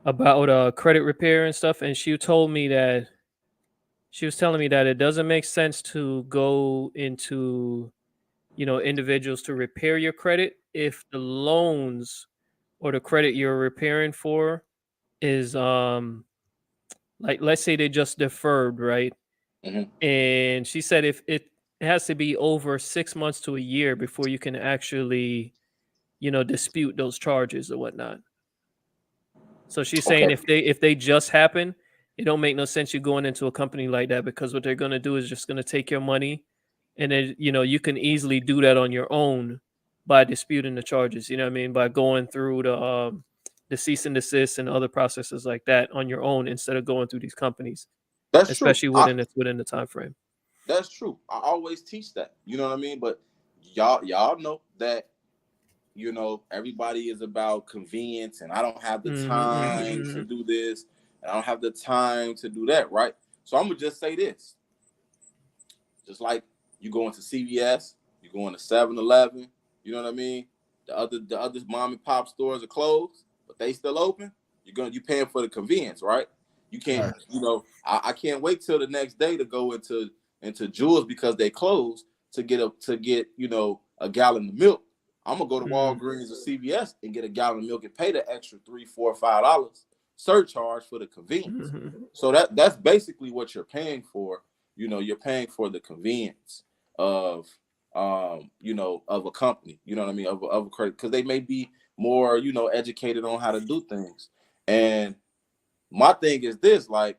about credit repair and stuff, and she was telling me that it doesn't make sense to go into, individuals to repair your credit if the loans or the credit you're repairing for is like, let's say they just deferred, right? And she said if it has to be over 6 months to a year before you can actually, dispute those charges or whatnot. So she's saying if they just happen, it don't make no sense you going into a company like that, because what they're going to do is just going to take your money, and then you can easily do that on your own by disputing the charges. You know what I mean? By going through the cease and desist and other processes like that on your own instead of going through these companies. That's especially true. within the time frame. That's true. I always teach that. You know what I mean? But y'all know that, everybody is about convenience, and I don't have the time to do this, and I don't have the time to do that, right? So I'm gonna just say this. Just like you go into CVS, you go into 7-Eleven, you know what I mean? The other mom and pop stores are closed, but they still open. You paying for the convenience, right? You can't, I can't wait till the next day to go into Jewel's because they closed to get a gallon of milk. I'm gonna go to Walgreens or CVS and get a gallon of milk and pay the extra $3, $4, $5 surcharge for the convenience. So that's basically what you're paying for. You're paying for the convenience of of a company. You know what I mean? Of a credit, because they may be more educated on how to do things. And my thing is this: like,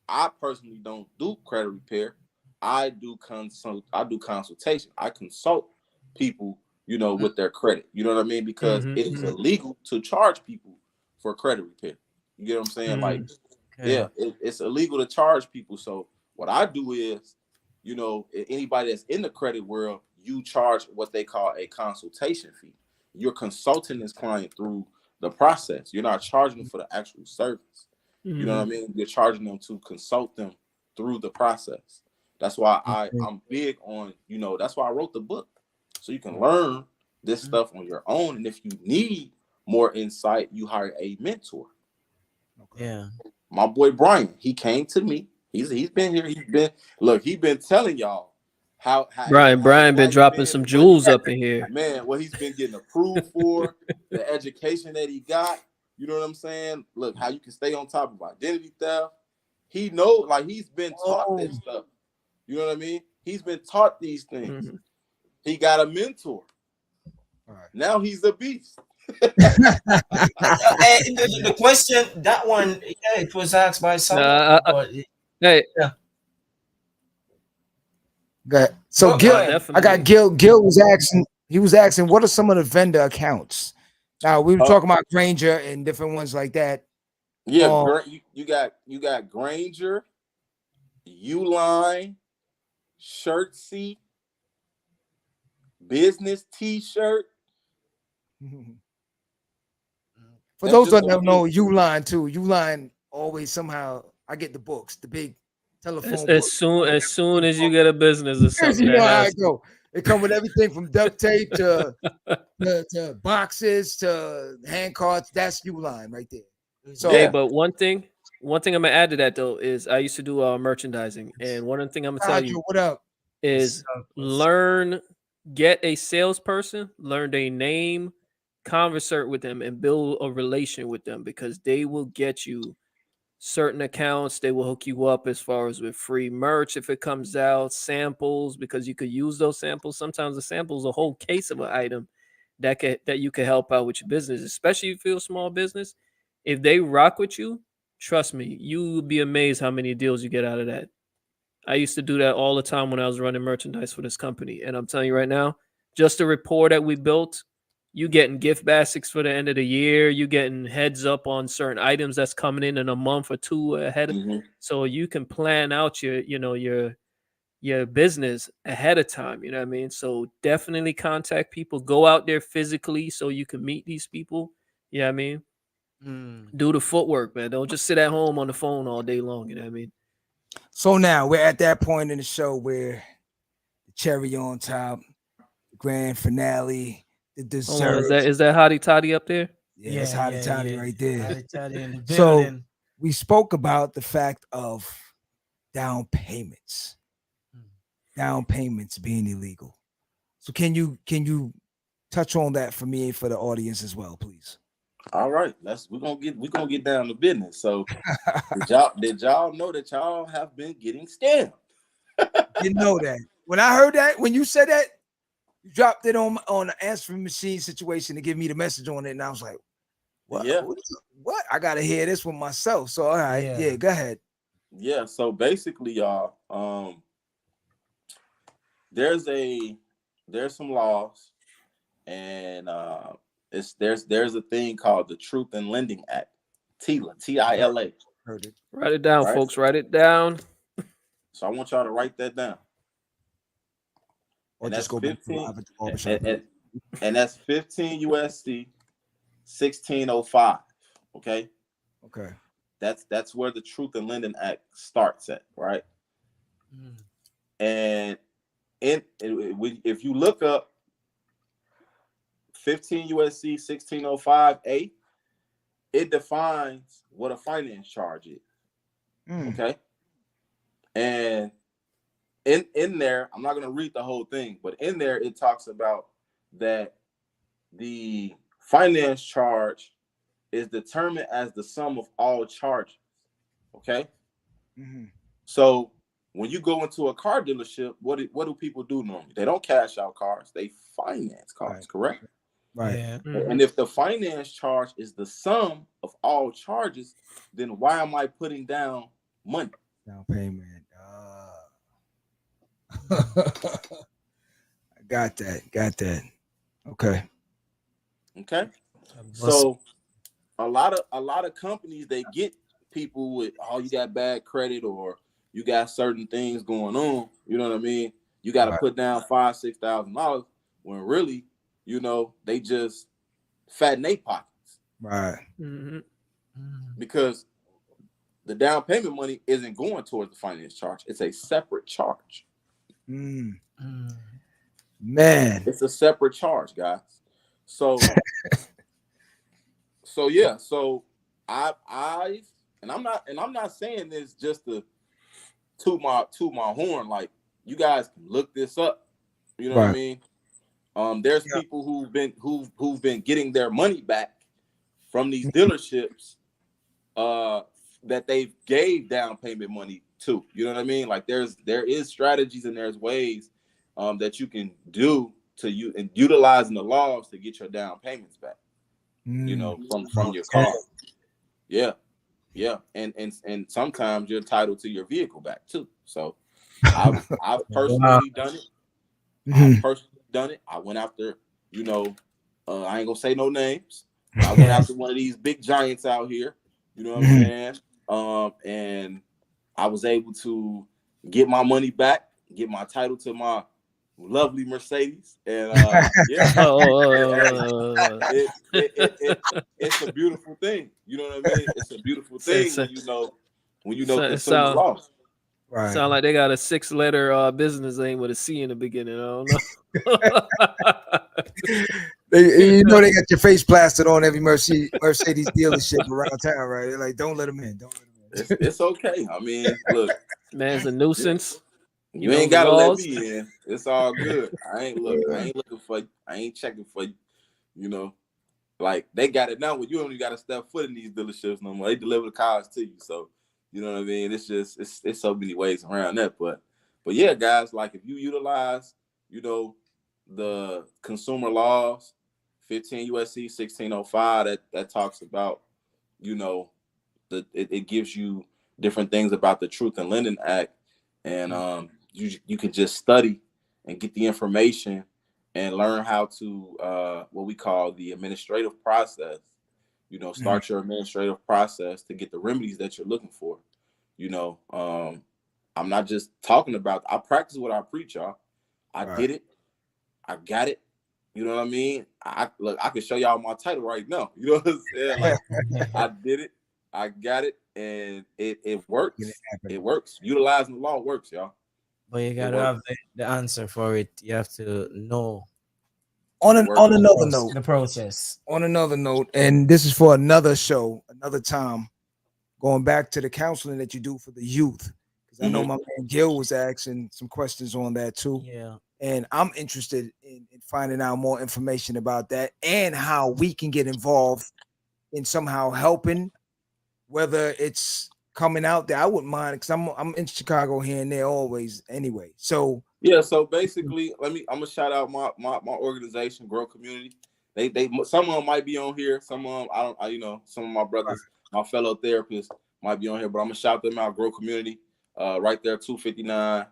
I personally don't do credit repair. I do consultation. I consult people, with their credit. You know what I mean? Because it is illegal to charge people for credit repair. You get what I'm saying? Like, it's illegal to charge people. So what I do is, anybody that's in the credit world, you charge what they call a consultation fee. You're consulting this client through the process. You're not charging them for the actual service. You know what I mean? You're charging them to consult them through the process. That's why I'm big on, that's why I wrote the book. So you can learn this stuff on your own. And if you need more insight, you hire a mentor. Yeah. My boy Brian, he came to me. He's been here. He's been telling y'all how Brian been dropping some jewels up in here. Man, what he's been getting approved for, the education that he got. You know what I'm saying? Look, how you can stay on top of identity theft. He knows, like, he's been taught this stuff. You know what I mean? He's been taught these things. He got a mentor. All right. Now he's a beast. The question, that one, it was asked by someone. Hey, Good. So Gil, I got Gil. Gil was asking. He was asking, what are some of the vendor accounts? Now we were talking about Granger and different ones like that. Yeah, you got Granger, Uline, Shirtsy, Business T-shirt. For those that don't know, Uline too. Uline always somehow I get the books, the big telephone. As soon as you get a business or something, you know how I go. It come with everything from duct tape to boxes to hand cards. That's Uline right there. So, hey, but one thing I'm gonna add to that though is I used to do merchandising, and one of the things I'm gonna tell you what up is get a salesperson, learn their name, conversate with them, and build a relation with them, because they will get you certain accounts. They will hook you up as far as with free merch if it comes out, samples, because you could use those samples. Sometimes the sample is a whole case of an item that you can help out with your business, especially if you're a small business. If they rock with you, trust me, you will be amazed how many deals you get out of that. I used to do that all the time when I was running merchandise for this company. And I'm telling you right now, just the rapport that we built, you getting gift baskets for the end of the year, you getting heads up on certain items that's coming in a month or two ahead. So you can plan out your business ahead of time. You know what I mean? So definitely contact people, go out there physically so you can meet these people. You know what I mean? Do the footwork, man. Don't just sit at home on the phone all day long. You know what I mean? So now we're at that point in the show where the cherry on top, the grand finale, the dessert. Is that Hottie Toddy up there? Yeah, it's Hottie Toddy right there. Hottie Toddy in the so building. we spoke about the fact of down payments being illegal. So can you touch on that for me and for the audience as well, please? All right, we're gonna get down to business. So did y'all know that y'all have been getting scammed? You know that. When I heard that, when you said that, you dropped it on the answering machine situation to give me the message on it, and I was like, what? Yeah. What? I gotta hear this one myself. So all right, yeah, go ahead. Yeah. So basically, y'all, there's some laws, and there's a thing called the Truth in Lending Act, TILA, TILA. Heard it. Write it down, Right? folks. Write it down. So I want y'all to write that down. Or And just that's go back to 15, Live at the Barbershop. and that's 15 USC 1605. Okay. Okay. That's where the Truth in Lending Act starts at, right? And if you look up 15 USC 1605A, it defines what a finance charge is. Okay. And in there, I'm not going to read the whole thing, but in there it talks about that the finance charge is determined as the sum of all charges. Okay. So when you go into a car dealership, what do people do normally? They don't cash out cars, they finance cars, correct? Right. Yeah. And if the finance charge is the sum of all charges, then why am I putting down money? Down payment. I got that. Okay. So a lot of companies, they get people with, oh, you got bad credit or you got certain things going on. You know what I mean? You got to put down $5,000-$6,000 when really, they just fatten their pockets. Right. Because the down payment money isn't going towards the finance charge. It's a separate charge. Man, it's a separate charge, guys. So yeah. So I'm not saying this just to toot my horn. Like, you guys can look this up. You know what I mean? There's people who've been getting their money back from these dealerships that they've gave down payment money to. You know what I mean? Like, there is strategies and there's ways that you can do and utilizing the laws to get your down payments back. From your car. Yeah. And sometimes you're entitled to your vehicle back too. So I've personally done it. I went after, I ain't gonna say no names. I went after one of these big giants out here. You know what I'm saying? And I was able to get my money back, get my title to my lovely Mercedes, and it's a beautiful thing. You know what I mean? It's a beautiful thing when you know consumer laws. Right. Sound like they got a 6-letter business name with a C in the beginning. I don't know. They got your face plastered on every Mercedes dealership around town, right? They're like, don't let them in. It's okay. I mean, look, man's a nuisance. You ain't gotta let me in. It's all good. I ain't looking for you. I ain't checking for you. Like, they got it now when you only got to step foot in these dealerships no more. They deliver the cars to you. So, you know what I mean? It's just, it's so many ways around that. But yeah, guys, like, if you utilize, the consumer laws, 15 USC 1605, that talks about, it gives you different things about the Truth in Lending Act. And you can just study and get the information and learn how to what we call the administrative process. Start your administrative process to get the remedies that you're looking for. I'm not just talking about. I practice what I preach, y'all. I did it. I got it. You know what I mean? I can show y'all my title right now. You know what I'm saying? Like, I did it. I got it, and it works. It works. Utilizing the law works, y'all. But you gotta have the answer for it. You have to know. On another note, the process. On another note, and this is for another show, another time, going back to the counseling that you do for the youth, because I know my man Gil was asking some questions on that too. Yeah. And I'm interested in finding out more information about that and how we can get involved in somehow helping, whether it's coming out there. I wouldn't mind, because I'm in Chicago here and there always anyway. So yeah, so basically, I'm gonna shout out my organization, Grow Community. They some of them might be on here, some of them some of my brothers, my fellow therapists, might be on here, but I'm gonna shout them out. Grow Community, right there, 259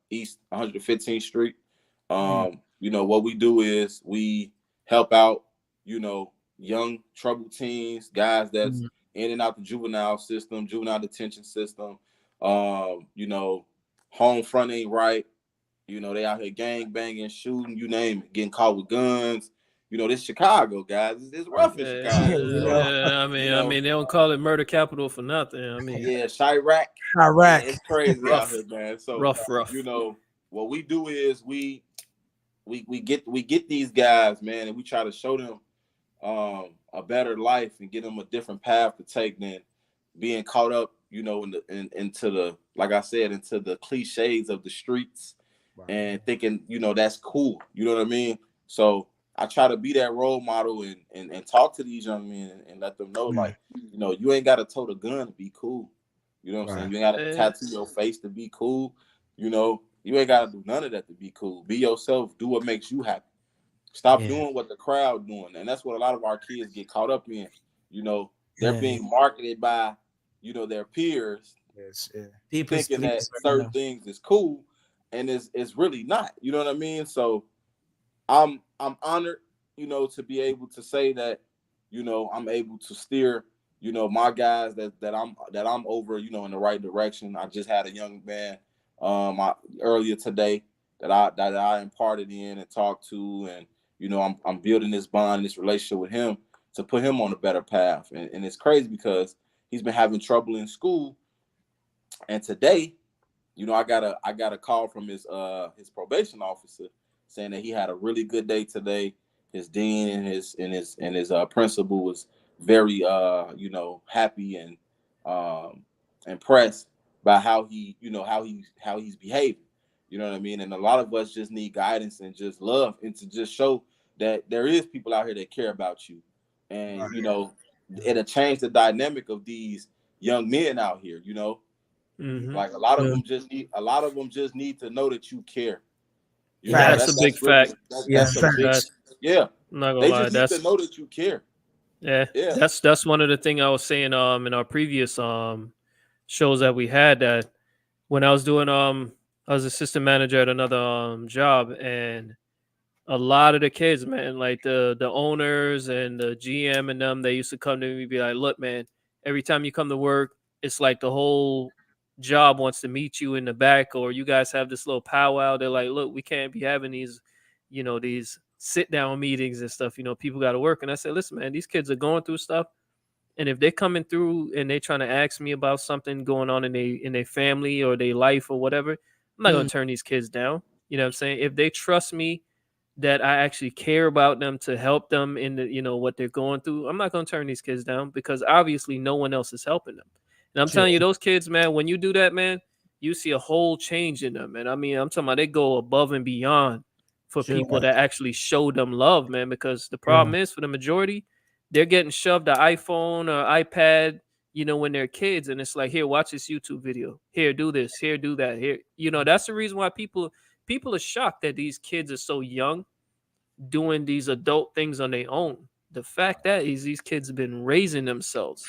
East 115th Street. You know, what we do is we help out, you know, young troubled teens, guys that's in and out the juvenile system, juvenile detention system. You know, home front ain't right. You know, they out here gang banging, shooting, you name it, getting caught with guns. You know, this Chicago, guys. It's rough in Chicago. You know? I mean, they don't call it murder capital for nothing. I mean, yeah, Chirac. Iraq. It's crazy rough, out here, man. So rough. you know, what we do is we get these guys, man, and we try to show them a better life and get them a different path to take than being caught up, you know, into the, like I said, into the cliches of the streets and thinking, you know, that's cool. You know what I mean? So I try to be that role model and talk to these young men and let them know, like, you know, you ain't got to tote a gun to be cool. You know what I'm saying? You ain't got to tattoo your face to be cool. You know, you ain't got to do none of that to be cool. Be yourself. Do what makes you happy. Stop doing what the crowd doing. And that's what a lot of our kids get caught up in. You know, they're being marketed by, you know, their peers. People thinking that certain things is cool and it's really not. You know what I mean? So I'm honored, you know, to be able to say that, you know, I'm able to steer, you know, my guys that I'm over, you know, in the right direction. I just had a young man earlier today that I imparted in and talked to, and you know, I'm building this bond, this relationship with him to put him on a better path. And it's crazy because he's been having trouble in school. And today, you know, I got a call from his probation officer saying that he had a really good day today. His dean and his principal was very you know, happy and impressed by how he's behaving. You know what I mean? And a lot of us just need guidance and just love and to just show that there is people out here that care about you. And, you know, it'll change the dynamic of these young men out here, you know. Like a lot of them just need to know that you care. You know, that's a big fact. That's a big, yeah. I'm not gonna They lie. just need to know that you care. Yeah. That's one of the things I was saying in our previous shows that we had, that when I was doing I was assistant manager at another job, and a lot of the kids, man, like the owners and the GM and them, they used to come to me and be like, look, man, every time you come to work, it's like the whole job wants to meet you in the back, or you guys have this little powwow. They're like, look, we can't be having these, you know, these sit down meetings and stuff. You know, people got to work. And I said, listen, man, these kids are going through stuff. And if they're coming through and they're trying to ask me about something going on in their family or their life or whatever, I'm not going to turn these kids down. You know what I'm saying? If they trust me that I actually care about them to help them in the, you know, what they're going through, I'm not going to turn these kids down, because obviously no one else is helping them. And I'm telling you, those kids, man, when you do that, man, you see a whole change in them. And I mean, I'm talking about they go above and beyond for people that actually show them love, man, because the problem is, for the majority, they're getting shoved an iPhone or iPad, you know, when they're kids. And it's like, here, watch this YouTube video. Here, do this. Here, do that. Here, you know, that's the reason why people are shocked that these kids are so young doing these adult things on their own. The fact that is, these kids have been raising themselves.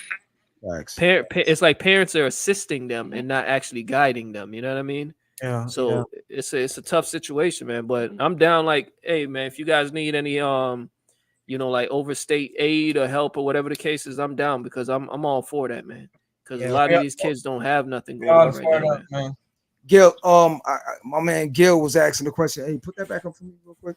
It's like parents are assisting them and not actually guiding them. You know what I mean? Yeah. So it's a tough situation, man. But I'm down. Like, hey, man, if you guys need any you know, like overstate aid or help or whatever the case is, I'm down, because I'm all for that, man. Because a lot of these kids don't have nothing going on right now, man. Gil, my man Gil was asking the question. Hey, put that back up for me real quick.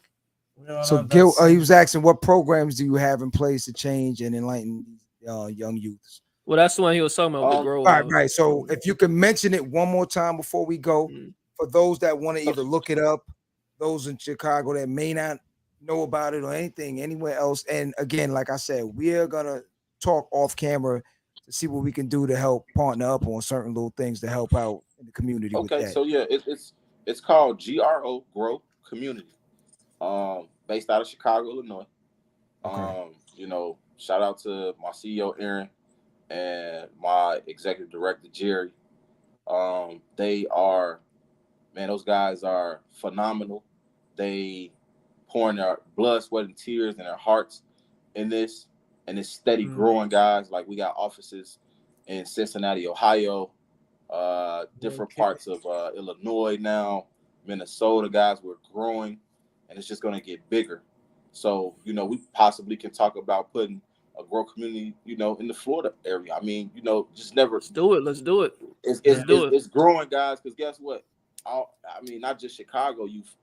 So Gil, he was asking, what programs do you have in place to change and enlighten young youths? Well, that's the one he was talking about. Right. So if you can mention it one more time before we go, for those that want to either look it up, those in Chicago that may not know about it or anything anywhere else. And again, like I said, we're gonna talk off camera to see what we can do to help partner up on certain little things to help out in the community. Okay, with that. So yeah, it's called Grow Community, based out of Chicago, Illinois. You know, shout out to my CEO Aaron and my executive director Jerry. They are, man, those guys are phenomenal. They pouring their blood, sweat, and tears and their hearts in this, and it's steady growing, guys. Like, we got offices in Cincinnati, Ohio, different parts of Illinois now, Minnesota. Guys, we're growing, and it's just going to get bigger. So, you know, we possibly can talk about putting a grow community, you know, in the Florida area. I mean, you know, just never. Let's do it. Let's do it. It's growing, guys. Because guess what? Not just Chicago youth,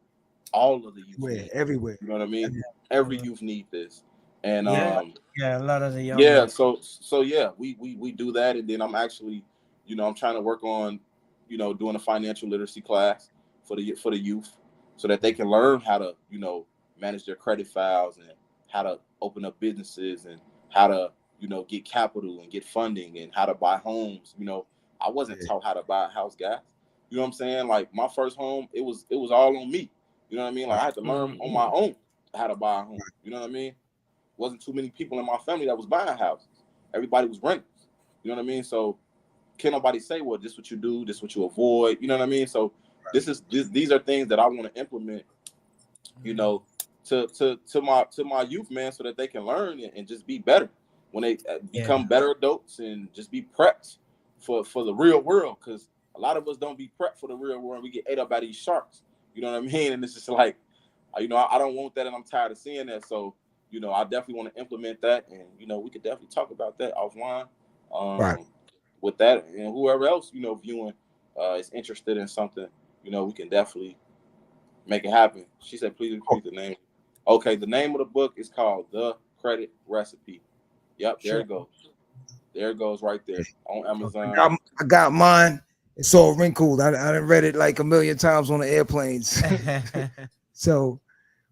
all of the youth, everywhere. You know what I mean? Every youth need this, and a lot of the young. Yeah, so yeah, we do that, and then I'm actually, you know, I'm trying to work on, you know, doing a financial literacy class for the youth, so that they can learn how to, you know, manage their credit files and how to open up businesses and how to, you know, get capital and get funding and how to buy homes. You know, I wasn't taught how to buy a house, guys. You know what I'm saying? Like my first home, it was all on me. You know what I mean? Like I had to learn on my own how to buy a home. You know what I mean? Wasn't too many people in my family that was buying houses. Everybody was renting. You know what I mean? So can't nobody say, well, this is what you do, this is what you avoid. You know what I mean? So these are things that I want to implement, you know, to my youth, man, so that they can learn and just be better when they become better adults and just be prepped for the real world. Because a lot of us don't be prepped for the real world. We get ate up by these sharks. You know what I mean? And it's just like, you know, I don't want that, and I'm tired of seeing that. So, you know, I definitely want to implement that, and you know, we could definitely talk about that offline. With that, and whoever else, you know, viewing is interested in something, you know, we can definitely make it happen. She said, please repeat the name. Okay, the name of the book is called The Credit Recipe. Yep, there it goes. There it goes right there on Amazon. I got mine. It's all wrinkled. I done read it like a million times on the airplanes. So,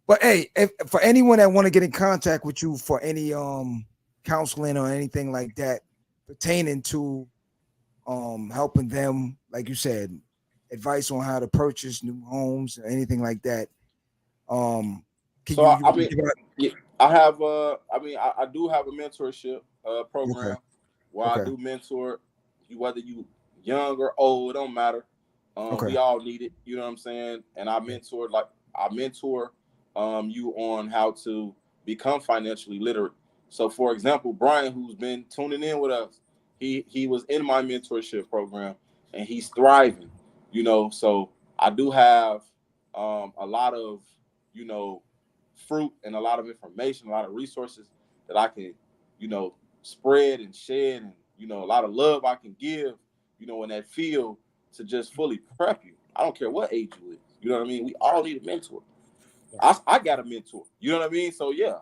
but hey, for anyone that want to get in contact with you for any counseling or anything like that pertaining to helping them, like you said, advice on how to purchase new homes or anything like that. I do have a mentorship program where I do mentor you, whether you young or old, it don't matter. We all need it, you know what I'm saying? And I mentor you on how to become financially literate. So for example, Brian, who's been tuning in with us, he was in my mentorship program and he's thriving, you know. So I do have a lot of, you know, fruit and a lot of information, a lot of resources that I can, you know, spread and shed, and, you know, a lot of love I can give, you know, in that field to just fully prep you. I don't care what age you is. You know what I mean? We all need a mentor. I got a mentor. You know what I mean? So yeah,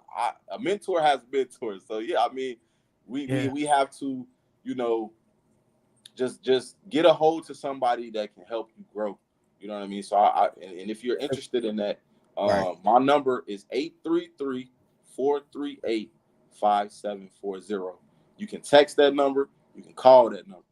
a mentor has mentors. So yeah, I mean, we have to, you know, just get a hold to somebody that can help you grow. You know what I mean? So and if you're interested in that, my number is 833-438-5740. You can text that number. You can call that number.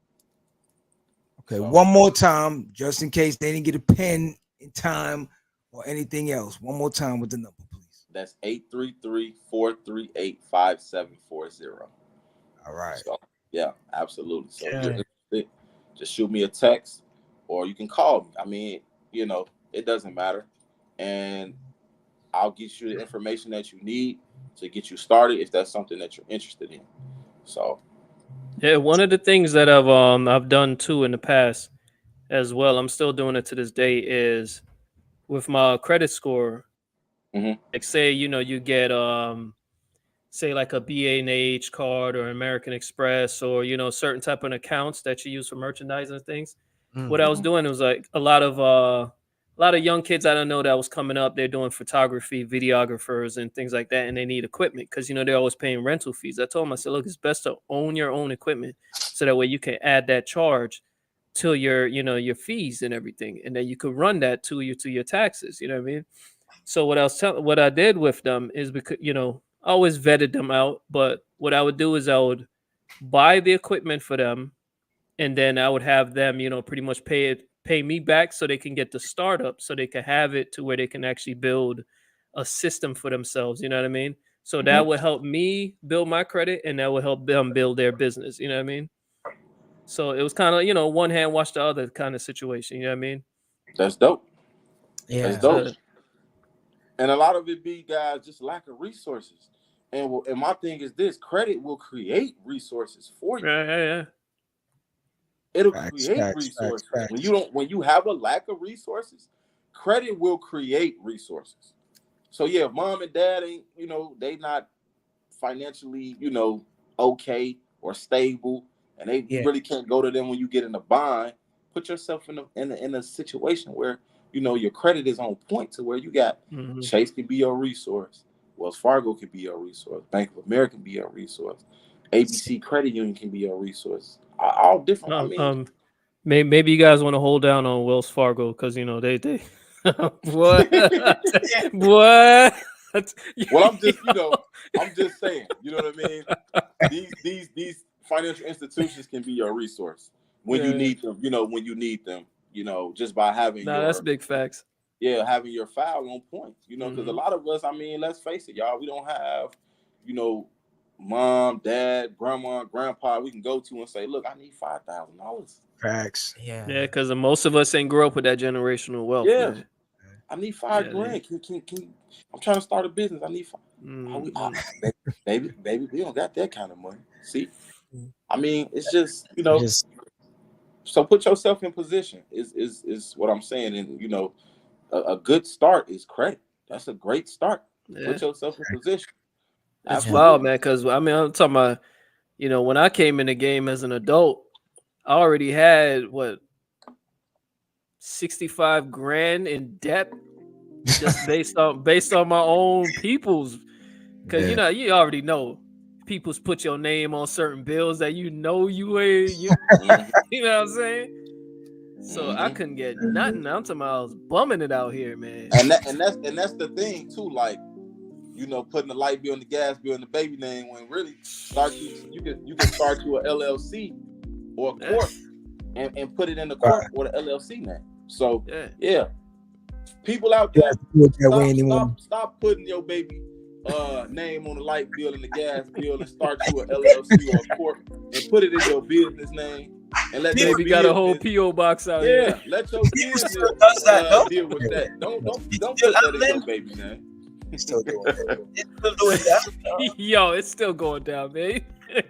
Okay, so, one more time, just in case they didn't get a pen in time or anything else. One more time with the number, please. That's 833-438-5740. All right. So, yeah, absolutely. So if you're interested, just shoot me a text or you can call me. I mean, you know, it doesn't matter. And I'll get you the information that you need to get you started if that's something that you're interested in. So yeah, one of the things that I've done too in the past as well, I'm still doing it to this day, is with my credit score. Like say, you know, you get say like a B&H card or American Express or, you know, certain type of accounts that you use for merchandising and things. What I was doing was like a lot of young kids I don't know that was coming up. They're doing photography, videographers, and things like that, and they need equipment because, you know, they're always paying rental fees. I told them, I said, look, it's best to own your own equipment so that way you can add that charge to your, you know, your fees and everything, and then you could run that to your taxes. You know what I mean? So what I did with them is, because, you know, I always vetted them out, but what I would do is I would buy the equipment for them, and then I would have them, you know, pretty much pay me back so they can get the startup, so they can have it to where they can actually build a system for themselves. You know what I mean? So that would help me build my credit, and that would help them build their business. You know what I mean? So it was kind of, you know, one hand wash the other kind of situation. You know what I mean? That's dope. Yeah, that's dope. And a lot of it be, guys, just lack of resources. And my thing is this: credit will create resources for you. Yeah. It'll create resources. When you have a lack of resources, credit will create resources. So yeah, if mom and dad ain't, they not financially, okay or stable, and they really can't go to them when you get in a bind. Put yourself in a situation where your credit is on point to where you got Chase can be your resource, Wells Fargo can be your resource, Bank of America can be your resource, ABC Credit Union can be your resource. All different. Maybe you guys want to hold down on Wells Fargo because they what what. Well, I'm just saying, you know what I mean? These financial institutions can be your resource when you need them, when you need them, just by having that's big facts. Yeah, having your file on point, because a lot of us, let's face it, y'all, we don't have, mom, dad, grandma, grandpa we can go to and say, look, I need $5,000. Facts. Yeah, because most of us ain't grow up with that generational wealth. Yeah. Man. I need $5,000. Can I'm trying to start a business. I need baby, we don't got that kind of money. See, it's just so put yourself in position is what I'm saying, and a good start is credit. That's a great start. Yeah. Put yourself in position. That's wild, man. Because I'm talking about, when I came in the game as an adult, I already had 65 grand in debt just based on my own people's, because you already know people's put your name on certain bills that you ain't you know what I'm saying. So I couldn't get nothing. I'm talking about I was bumming it out here, man. And that's the thing too, like putting the light bill and the gas bill in the baby name, when really you can start you a LLC or a corp and put it in the corp or the LLC name. So people out there, stop putting your baby name on the light bill and the gas bill and start you a LLC or a corp and put it in your business name and let baby got a whole PO box out here. Let your business deal with that. Don't put that in your baby name. Still doing it. Yo, it's still going down, man.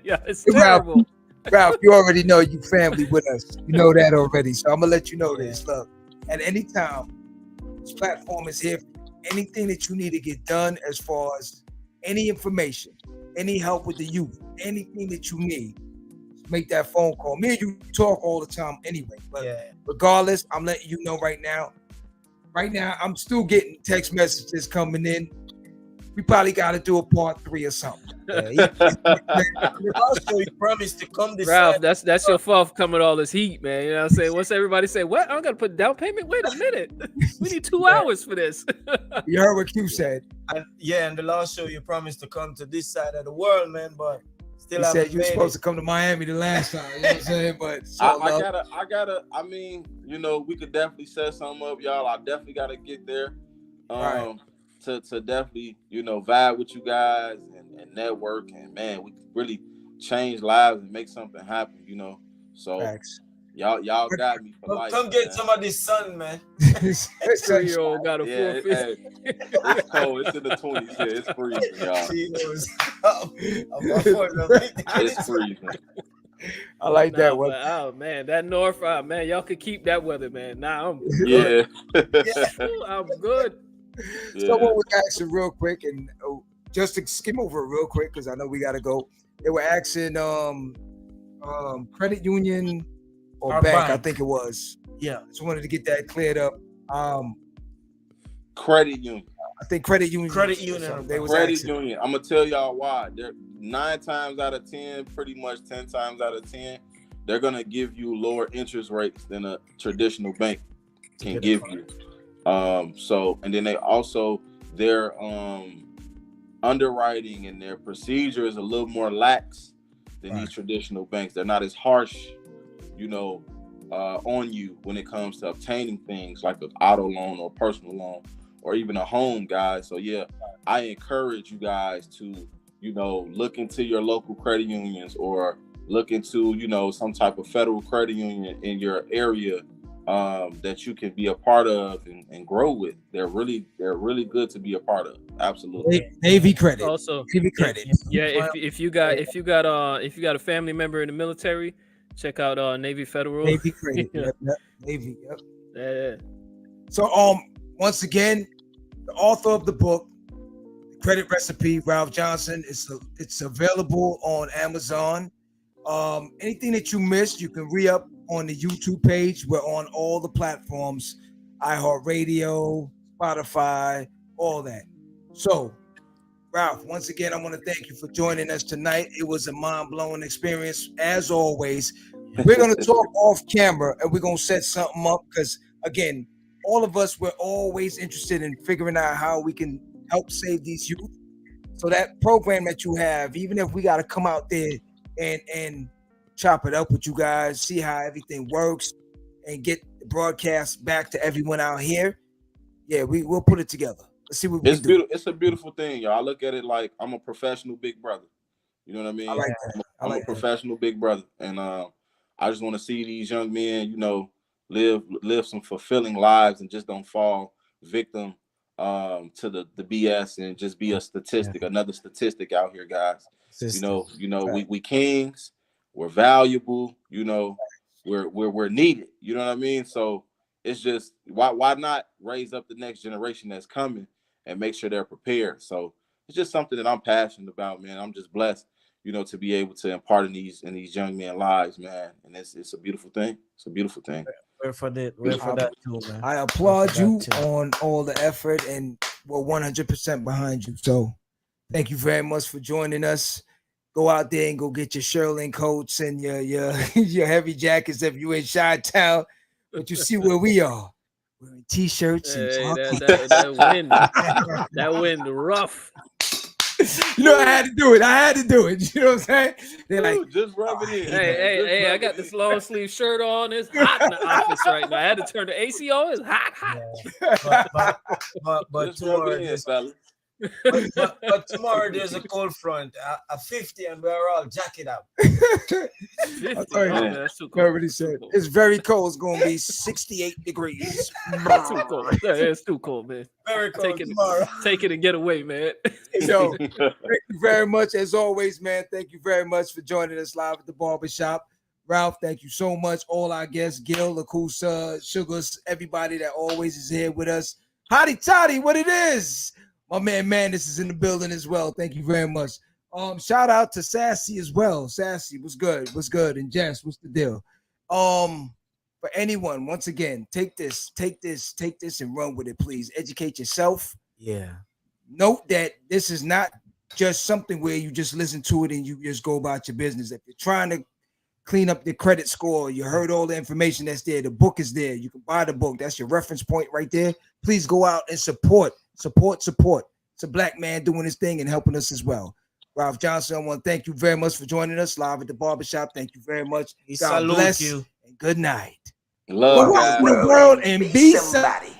Yeah, it's terrible. Ralph, you already know you family with us. You know that already. So I'm gonna let you know this. Look, at any time, this platform is here. Anything that you need to get done as far as any information, any help with the youth, anything that you need, make that phone call. Me and you talk all the time anyway. But regardless, I'm letting you know right now. Right now, I'm still getting text messages coming in. We probably got to do a part 3 or something. Also, you promised to come this Ralph, that's your fault for coming with all this heat, man. You know what I'm saying? Once everybody say, what? I got to put down payment? Wait a minute. We need 2 hours for this. You heard what Q said. And the last show, you promised to come to this side of the world, man, but still he said you were supposed to come to Miami the last time. You know what I'm saying? But I gotta. We could definitely set something up, y'all. I definitely gotta get there. To definitely, vibe with you guys and network, and man, we really change lives and make something happen, So Thanks. y'all got me for life. Come get some of this sun, man. 3-year-old got a 450. It's cold. It's in the 20s here. It's freezing, y'all. It's freezing. I like that one. Oh man, that north, man, y'all could keep that weather, man. Nah, I'm good. I'm good. Someone was asking real quick, and just to skim over it real quick because I know we gotta go. They were asking credit union or bank, I think it was. Yeah, just wanted to get that cleared up. Credit union. I think credit union. Credit union. I'm gonna tell y'all why. They're 9 times out of 10, pretty much 10 times out of 10, they're gonna give you lower interest rates than a traditional bank can give you. And then they also their underwriting and their procedure is a little more lax than these traditional banks. They're not as harsh, on you when it comes to obtaining things like an auto loan or personal loan or even a home, guys. So I encourage you guys to, look into your local credit unions or look into, some type of federal credit union in your area that you can be a part of and grow with. They're really good to be a part of. Absolutely. Navy credit. Also, Navy credit. If you got a family member in the military, Check out Navy Federal. Navy Credit. Yep. Navy. Yep. Yeah. So once again, the author of the book, Credit Recipe, Ralph Johnson, it's available on Amazon. Anything that you missed, you can re-up on the YouTube page. We're on all the platforms, iHeartRadio, Spotify, all that. So, Ralph, once again, I want to thank you for joining us tonight. It was a mind-blowing experience, as always. We're going to talk off camera, and we're going to set something up because, again, all of us, we're always interested in figuring out how we can help save these youth. So that program that you have, even if we got to come out there and chop it up with you guys, see how everything works, and get the broadcast back to everyone out here. Yeah, we'll put it together. Let's see what we do. It's a beautiful thing, y'all. I look at it like I'm a professional big brother. You know what I mean? I like that. I'm a professional big brother, and I just want to see these young men, you know, live some fulfilling lives and just don't fall victim to the BS and just be a statistic, another statistic out here, guys. You know, right. we kings, we're valuable, you know, we're needed. You know what I mean? So it's just why not raise up the next generation that's coming and make sure they're prepared. So it's just something that I'm passionate about, man. I'm just blessed, you know, to be able to impart in these young men's lives, man. And it's a beautiful thing. It's a beautiful thing. We're for that too, man. I applaud you on all the effort, and we're 100% behind you. So thank you very much for joining us. Go out there and go get your Sherlin coats and your your heavy jackets if you in Chi-Town. But you see where we are. We're in t-shirts and that wind rough. You know, I had to do it. You know what I'm saying? They're like, just rub it in. Hey, I got this long sleeve shirt on. It's hot in the office right now. I had to turn the AC on. It's hot. Yeah. But tomorrow, but tomorrow there's a cold front, a 50, and we're all jacket up. That's too cold. It's very cold. It's going to be 68 degrees. That's too cold. It's too cold, man. Very cold tomorrow. Take it and get away, man. Yo, thank you very much. As always, man, thank you very much for joining us live at the barbershop. Ralph, thank you so much. All our guests, Gil, Lakusa, Sugars, everybody that always is here with us. Hotty toddy, what it is. My man Mandis is in the building as well. Thank you very much. Shout out to Sassy as well. Sassy, what's good? What's good? And Jess, what's the deal? For anyone, once again, take this and run with it, please. Educate yourself. Yeah. Note that this is not just something where you just listen to it and you just go about your business. If you're trying to clean up your credit score, you heard all the information that's there. The book is there. You can buy the book. That's your reference point right there. Please go out and support. It's a black man doing his thing and helping us as well. Ralph Johnson, I want to thank you very much for joining us live at the barbershop. Thank you very much. God bless you and good night. Love the world and be somebody.